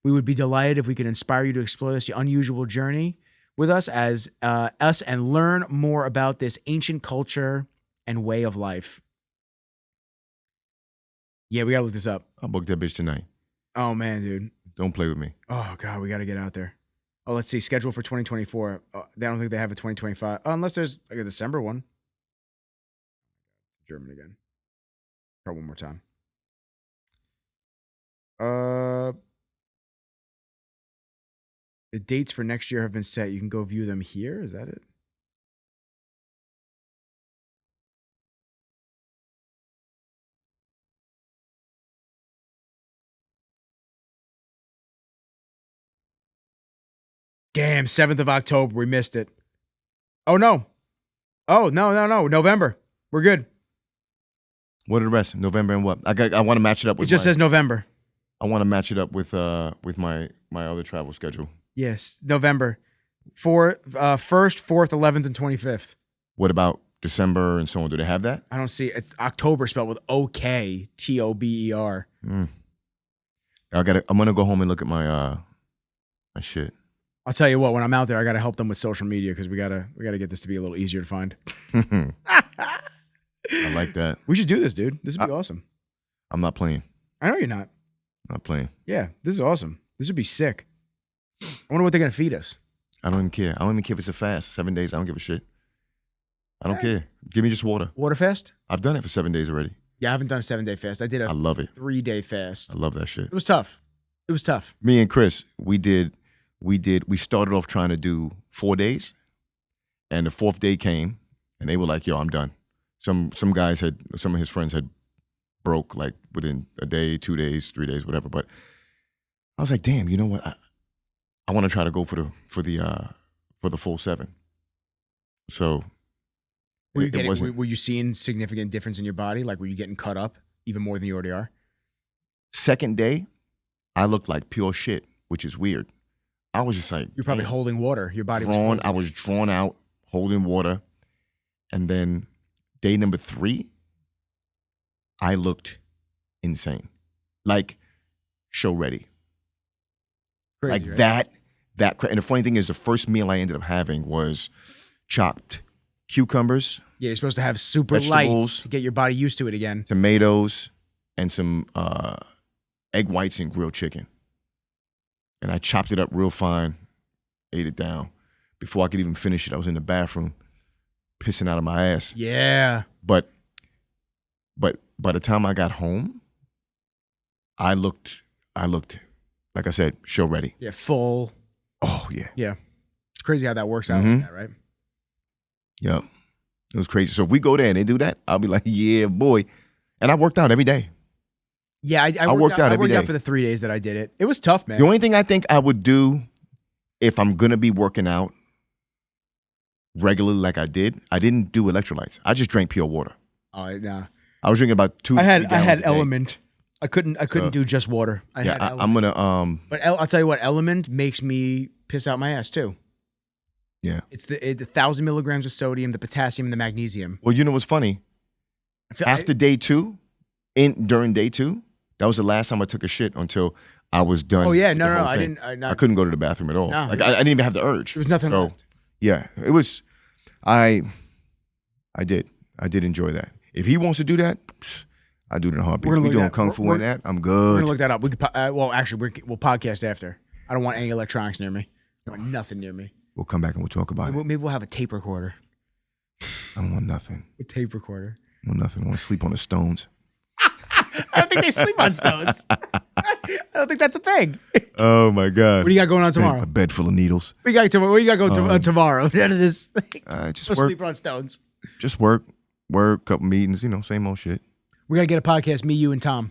We would be delighted if we could inspire you to explore this unusual journey with us and learn more about this ancient culture and way of life. Yeah, we gotta look this up. I'll book that bitch tonight. Oh man, dude. Don't play with me. Oh god, we gotta get out there. Oh, let's see. Schedule for 2024. I don't think they have a 2025. Oh, unless there's like a December one. German again. Try one more time. The dates for next year have been set. You can go view them here. Is that it? Damn, 7th of October. We missed it. Oh, no. Oh, no. November. We're good. What are the rest? November and what? I want to match it up with It just says November. I want to match it up with my other travel schedule. Yes, November. 1st, 4th, 11th, and 25th. What about December and so on? Do they have that? I don't see it. It's October spelled with O-K, T-O-B-E-R. I'm gonna go home and look at my shit. I'll tell you what, when I'm out there, I gotta help them with social media because we gotta get this to be a little easier to find. I like that. We should do this, dude. This would be awesome. I'm not playing. I know you're not. Not playing. Yeah, this is awesome. This would be sick. I wonder what they're gonna feed us. I don't even care. I don't even care if it's a fast. 7 days. I don't give a shit. I don't care. Give me just water. Water fast? I've done it for 7 days already. Yeah, I haven't done a 7-day fast. I did a I love it. 3-day fast. I love that shit. It was tough. Me and Chris, we started off trying to do 4 days, and the 4th day came, and they were like, "Yo, I'm done." Some guys some of his friends had broke like within a day, 2 days, 3 days, whatever. But I was like, "Damn, you know what? I want to try to go for the full 7." So were you seeing significant difference in your body? Like, were you getting cut up even more than you already are? 2nd day, I looked like pure shit, which is weird. I was just like, You're probably holding water. Your body was drawn. I was drawn out, holding water. And then day number 3, I looked insane. Like show ready. crazy, Like right? that. And the funny thing is, the first meal I ended up having was chopped cucumbers, Yeah, you're supposed to have super light vegetables, to get your body used to it again. tomatoes, and some egg whites and grilled chicken. And I chopped it up real fine, ate it down. Before I could even finish it, I was in the bathroom pissing out of my ass. Yeah. But by the time I got home, I looked, like I said, show ready. Yeah, full. Oh, yeah. Yeah. It's crazy how that works out Mhm. like that, right? Yep. It was crazy. So if we go there and they do that, I'll be like, yeah, boy. And I worked out every day. Yeah, I worked out every I worked out day. for the 3 days that I did it. It was tough, man. The only thing I think I would do if I'm going to be working out regularly like I didn't do electrolytes. I just drank pure water. Oh, nah. I was drinking about 2 I 3 had gallons a day. Element. I couldn't So- do just water. I had Yeah, Element. I'm going to But I'll tell you what, Element makes me piss out my ass too. yeah. It's the 1,000 milligrams of sodium, the potassium, and the magnesium. Well, you know what's funny? After day 2, during day 2, that was the last time I took a shit until I was done. Oh yeah, with no, the no, whole I thing. didn't. I couldn't go to the bathroom at all. No. Like I didn't even have the urge. There was nothing So, left. yeah, it was. I did enjoy that. If he wants to do that, I do it in a heartbeat. We're gonna We look doing at- kung fu we're- and that. I'm We're good. gonna look that up. We could. Well, actually, we'll podcast after. I don't want any electronics near me. I don't want nothing near me. We'll come back and we'll talk about it. Maybe we'll have a tape recorder. I don't want nothing. A tape recorder. I want nothing. I want to sleep on the stones. I don't think they sleep on stones. I don't think that's a thing. Oh my God. What do you got going on tomorrow? A bed full of needles. What you got going tomorrow? None of this. Just No work. sleep on stones. Just work, couple meetings, same old shit. We gotta get a podcast. Me, you, and Tom.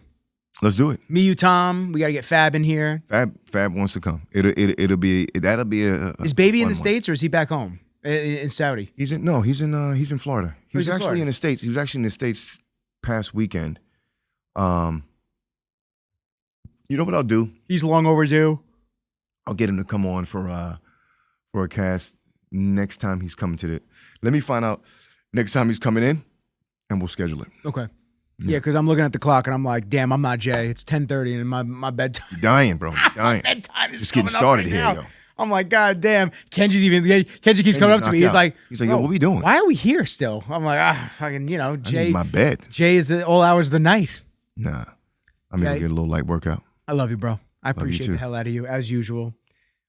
Let's do it. Me, you, Tom. We gotta get Fab in here. Fab wants to come. That'll be a Is Baby in fun the States or is he back home in Saudi? He's in Florida. He was actually in the States. He was actually in the States past weekend. You know what I'll do? He's long overdue. I'll get him to come on for a cast next time he's coming to the. Let me find out next time he's coming in, and we'll schedule it. Okay. Yeah, because I'm looking at the clock and I'm like, damn, I'm not Jay. It's 10:30 and my bedtime. You're dying, bro. You're dying. Bedtime is just getting coming started up here, right yo. now. I'm like, God damn. Kenji keeps coming up to me. He's like, yo, what we doing? Why are we here still? I'm like, fucking, Jay. I need my bed. Jay is all hours of the night. Nah, I'm gonna get a little light workout. I love you, bro. I appreciate too. the hell out of you as usual.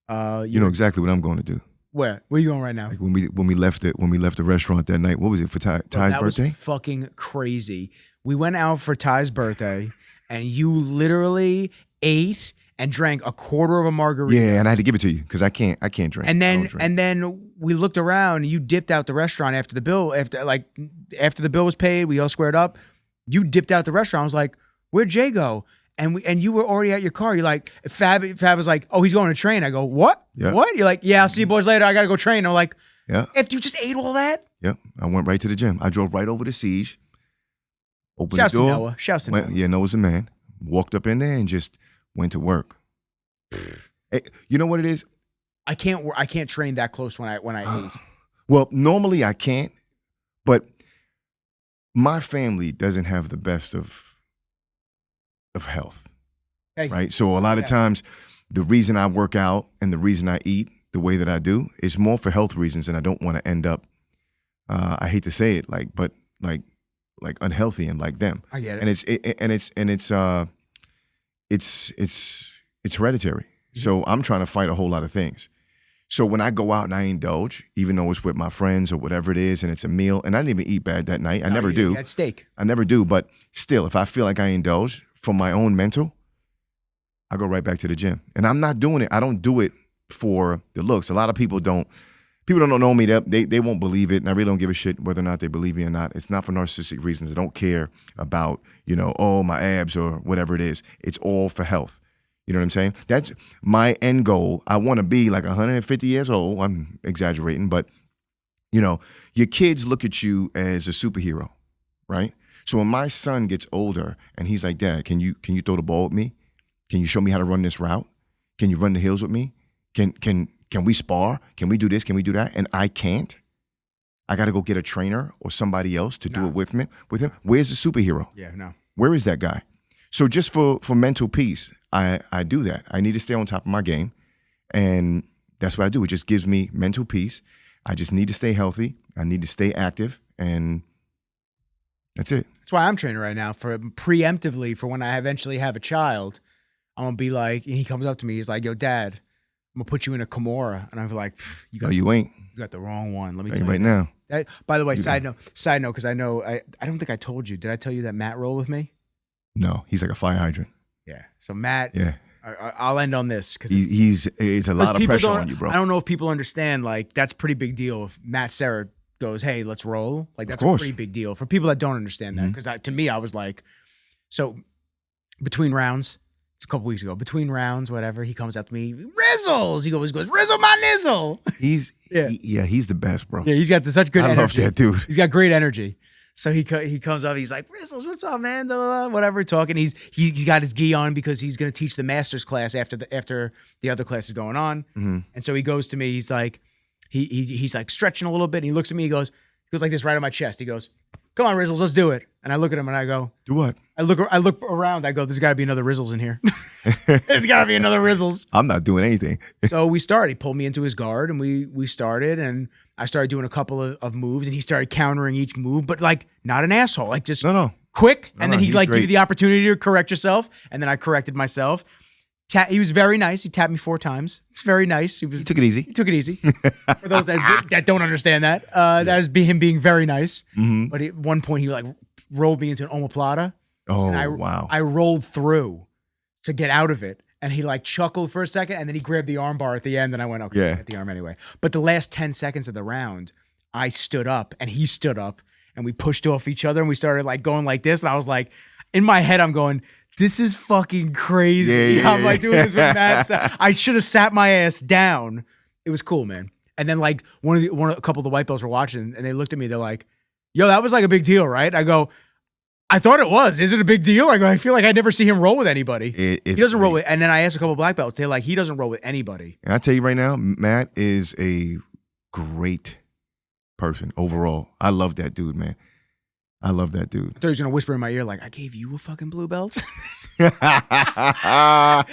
You know exactly what I'm going to do. Where are you going right now? Like when we left the restaurant that night. What was it for Ty's that birthday? Was fucking crazy. We went out for Ty's birthday, and you literally ate and drank a quarter of a margarita. Yeah, and I had to give it to you because I can't drink. And then we looked around. And you dipped out the restaurant after the bill. After the bill was paid, we all squared up. You dipped out the restaurant. I was like, "Where'd Jay go?" And you were already at your car. You're like, Fab was like, "Oh, he's going to train." I go, "What? Yeah. What?" You're like, "Yeah, I'll see you boys later. I gotta go train." I'm like, "Yeah." If you just ate all that. Yep. I went right to the gym. I drove right over to Siege. Opened Shouts the door. to Noah. Shouts to Noah. Yeah, Noah's the man. Walked up in there and just went to work. You know what it is? I can't train that close when I eat. Well, normally I can't, but my family doesn't have the best of health. Hey. Right? So a lot of times the reason I work out and the reason I eat the way that I do is more for health reasons, and I don't want to end up I hate to say it like unhealthy and like them. I get it. And it's hereditary. Mm-hmm. So I'm trying to fight a whole lot of things. So when I go out and I indulge, even though it's with my friends or whatever it is, and it's a meal, and I didn't even eat bad that night. I never do. You had steak. I never do. But still, if I feel like I indulge for my own mental, I go right back to the gym. And I'm not doing it. I don't do it for the looks. A lot of people don't know me. They won't believe it. And I really don't give a shit whether or not they believe me or not. It's not for narcissistic reasons. I don't care about, my abs or whatever it is. It's all for health. You know what I'm saying? That's my end goal. I want to be like 150 years old. I'm exaggerating, but your kids look at you as a superhero, right? So when my son gets older and he's like, "Dad, can you throw the ball with me? Can you show me how to run this route? Can you run the hills with me? Can we spar? Can we do this? Can we do that?" And I can't. I got to go get a trainer or somebody else to do it with him. Where's the superhero? Yeah, no. Where is that guy? So just for mental peace, I do that. I need to stay on top of my game, and that's what I do. It just gives me mental peace. I just need to stay healthy. I need to stay active, and that's it. That's why I'm training right now for preemptively for when I eventually have a child. I'm gonna be like, and he comes up to me, he's like, "Yo, Dad, I'm gonna put you in a Kimura," and I'm like, "You ain't. You got the wrong one. Let me tell tell you right now." By the way, side note, because I know I don't think I told you. Did I tell you that Matt rolled with me? No, he's like a fire hydrant. Yeah. So Matt. Yeah. I'll end on this because it's a lot of pressure on you, bro. I don't know if people understand. Like that's a pretty big deal. If Matt Serra goes, "Hey, let's roll," like that's a pretty big deal for people that don't understand that. Because to me, I was like, so between rounds. It's a couple weeks ago. Between rounds, whatever, he comes up to me, Rizzles. He goes, Rizzle my nizzle. He's the best, bro. Yeah, he's got such good energy. I love that dude. He's got great energy. So he comes up, he's like, Rizzles, what's up, man? Blah, blah, blah, whatever, talking. He's got his gi on because he's going to teach the master's class after the other class is going on. Mm-hmm. And so he goes to me, he's like, he's like stretching a little bit. And he looks at me, he goes like this right on my chest. He goes, "Come on, Rizzles, let's do it." And I look at him and I go, "Do what?" I look around. I go, "There's got to be another Rizzles in here. There's got to be another Rizzles." I'm not doing anything. So we started. He pulled me into his guard, and we started, and I started doing a couple of moves, and he started countering each move, but like not an asshole, like just quick. And then he'd like give you the opportunity to correct yourself, and then I corrected myself. He was very nice. He tapped me 4 times. It's very nice. He took it easy. He took it easy. For those that don't understand that is him being very nice. Mm-hmm. But at one point he like rolled me into an omoplata, Oh, And wow. I rolled through to get out of it. And he like chuckled for a second, and then he grabbed the arm bar at the end, and I went, okay, Yeah. get the arm anyway. But the last 10 seconds of the round, I stood up and he stood up, and we pushed off each other, and we started like going like this. And I was like, in my head, I'm going, this is fucking crazy. Yeah, I'm like doing this with Matt. I should have sat my ass down. It was cool, man. And then like a couple of the white belts were watching, and they looked at me. They're like, yo, that was like a big deal, right? I go, I thought it was. Is it a big deal? I feel like I never see him roll with anybody. He doesn't roll with, and then I asked a couple of black belts. They're like, he doesn't roll with anybody. And I tell you right now, Matt is a great person overall. I love that dude, man. I love that dude. I thought he was going to whisper in my ear like, I gave you a fucking blue belt. I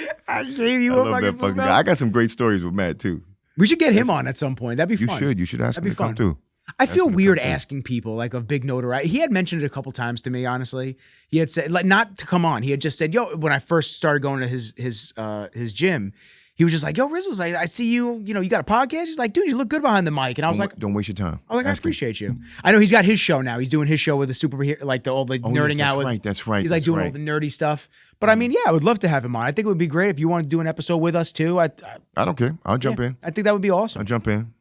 gave you a fucking blue belt. I got some great stories with Matt, too. We should get him on at some point. That'd be fun. You should ask That'd him be to come fun. through. I feel weird asking people like of big notoriety. He had mentioned it a couple times to me, honestly. He had said, like, not to come on. He had just said, yo, when I first started going to his gym, he was just like, yo, Rizzo's like, I see you, you got a podcast? He's like, dude, you look good behind the mic. And I was like, don't waste your time. I appreciate you. I know he's got his show now. He's doing his show with the superhero, like all the nerding yes, out with. Right, that's right. He's like doing all the nerdy stuff. But I mean, yeah, I would love to have him on. I think it would be great if you want to do an episode with us too. I don't care. I'll jump in. I think that would be awesome. I'll jump in.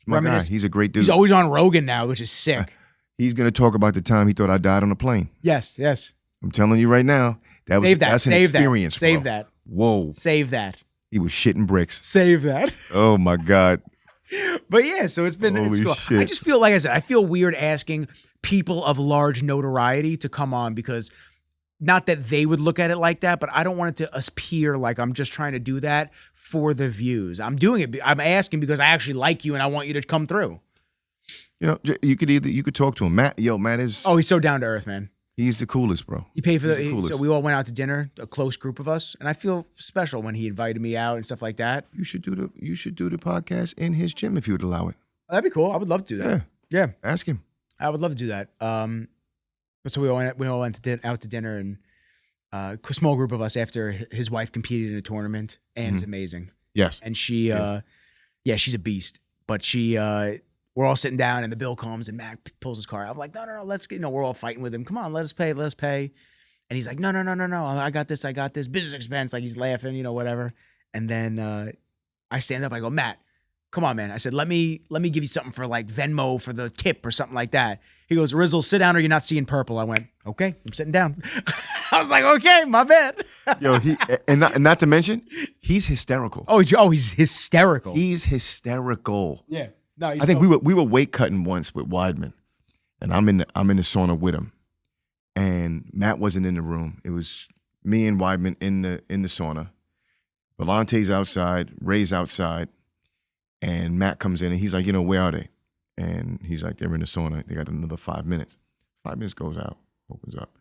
My guy. He's a great dude. He's always on Rogan now, which is sick. He's going to talk about the time he thought I died on a plane. Yes. I'm telling you right now, that's an experience. Save that. Whoa. Save that. He was shitting bricks. Save that. Oh my God. But yeah, so it's cool. Shit. I just feel, like I said, I feel weird asking people of large notoriety to come on because not that they would look at it like that, but I don't want it to appear like I'm just trying to do that for the views. I'm doing it. I'm asking because I actually like you and I want you to come through. You could talk to him. Matt is. Oh, he's so down to earth, man. He's the coolest, bro. He paid for so we all went out to dinner, a close group of us, and I feel special when he invited me out and stuff like that. You should do the podcast in his gym if you would allow it. That'd be cool. I would love to do that. Yeah. Ask him. I would love to do that. So we all went out to dinner, and a small group of us after his wife competed in a tournament, and it's amazing. Yes. And she, she's a beast. But we're all sitting down, and the bill comes, and Matt pulls his car out. I'm like, no, let's get. We're all fighting with him. Come on, let us pay. And he's like, no. I got this. Business expense. Like he's laughing, whatever. And then I stand up. I go, Matt, come on, man. I said, let me give you something for like Venmo for the tip or something like that. He goes, Rizzo, sit down or you're not seeing purple. I went, okay, I'm sitting down. I was like, okay, my bad. Yo, not to mention, he's hysterical. Oh, he's hysterical. He's hysterical. Yeah. No, I think we were weight cutting once with Weidman, and I'm in the sauna with him, and Matt wasn't in the room. It was me and Weidman in the sauna. Volante's outside, Ray's outside, and Matt comes in and he's like, where are they? And he's like, they're in the sauna. They got another 5 minutes. 5 minutes goes out, opens up.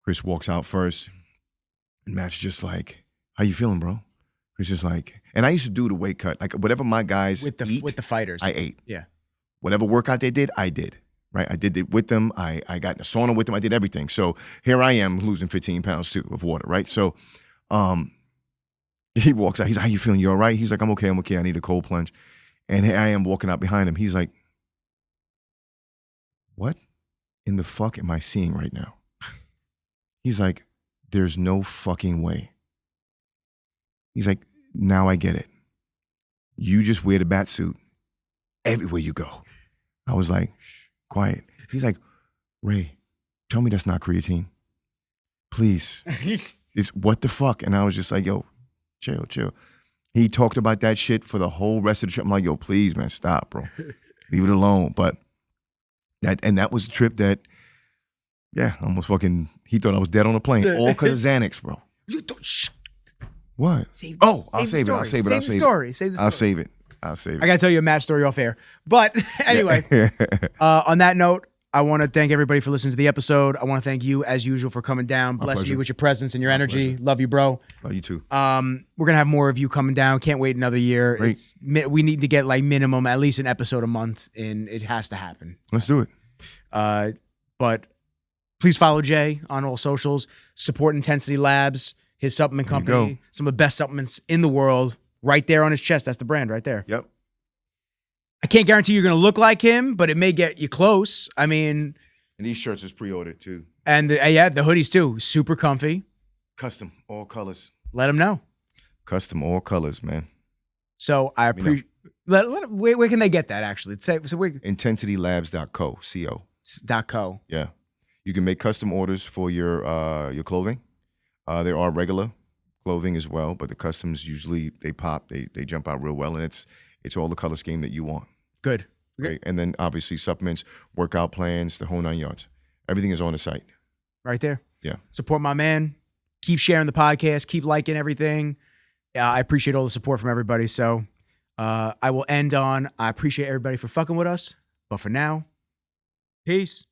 Chris walks out first, and Matt's just like, how you feeling, bro? Chris just like, and I used to do the weight cut. Like whatever my guys with the fighters. I ate. Yeah. Whatever workout they did, I did. Right? I did it with them. I got in the sauna with them. I did everything. So here I am losing 15 pounds too of water, right? So he walks out. He's like, how you feeling? You all right? He's like, I'm okay. I need a cold plunge. And here I am walking out behind him. He's like, what in the fuck am I seeing right now? He's like, there's no fucking way. He's like, now I get it. You just wear the bat suit everywhere you go. I was like, shh, quiet. He's like, Ray, tell me that's not creatine. Please. It's what the fuck? And I was just like, yo, chill. He talked about that shit for the whole rest of the trip. I'm like, yo, please, man, stop, bro. Leave it alone. But that was a trip that, yeah, almost fucking, he thought I was dead on a plane. All because of Xanax, bro. You don't, shh. What? I'll save it. Save the story. I'll save it. I gotta tell you a Matt story off air. But anyway, on that note, I want to thank everybody for listening to the episode. I want to thank you, as usual, for coming down, blessing me with your presence and your energy. Love you, bro. Love you too. We're gonna have more of you coming down. Can't wait another year. We need to get like minimum at least an episode a month, and it has to happen. Let's do it. But please follow Jay on all socials. Support Intensity Labs, his supplement company. Some of the best supplements in the world. Right there on his chest. That's the brand right there. Yep. I can't guarantee you're going to look like him, but it may get you close. I mean, And these shirts is pre-ordered too. And the hoodies too. Super comfy. Custom, all colors. Let them know. Custom, all colors, man. So I appreciate. Where can they get that actually? IntensityLabs.co. .co. Yeah. You can make custom orders for your clothing. There are regular clothing as well, but the customs usually they pop, they jump out real well, and it's all the color scheme that you want. Good. Right? And then obviously supplements, workout plans, the whole 9 yards. Everything is on the site. Right there. Yeah. Support my man. Keep sharing the podcast. Keep liking everything. I appreciate all the support from everybody. So I will end on, I appreciate everybody for fucking with us. But for now, peace.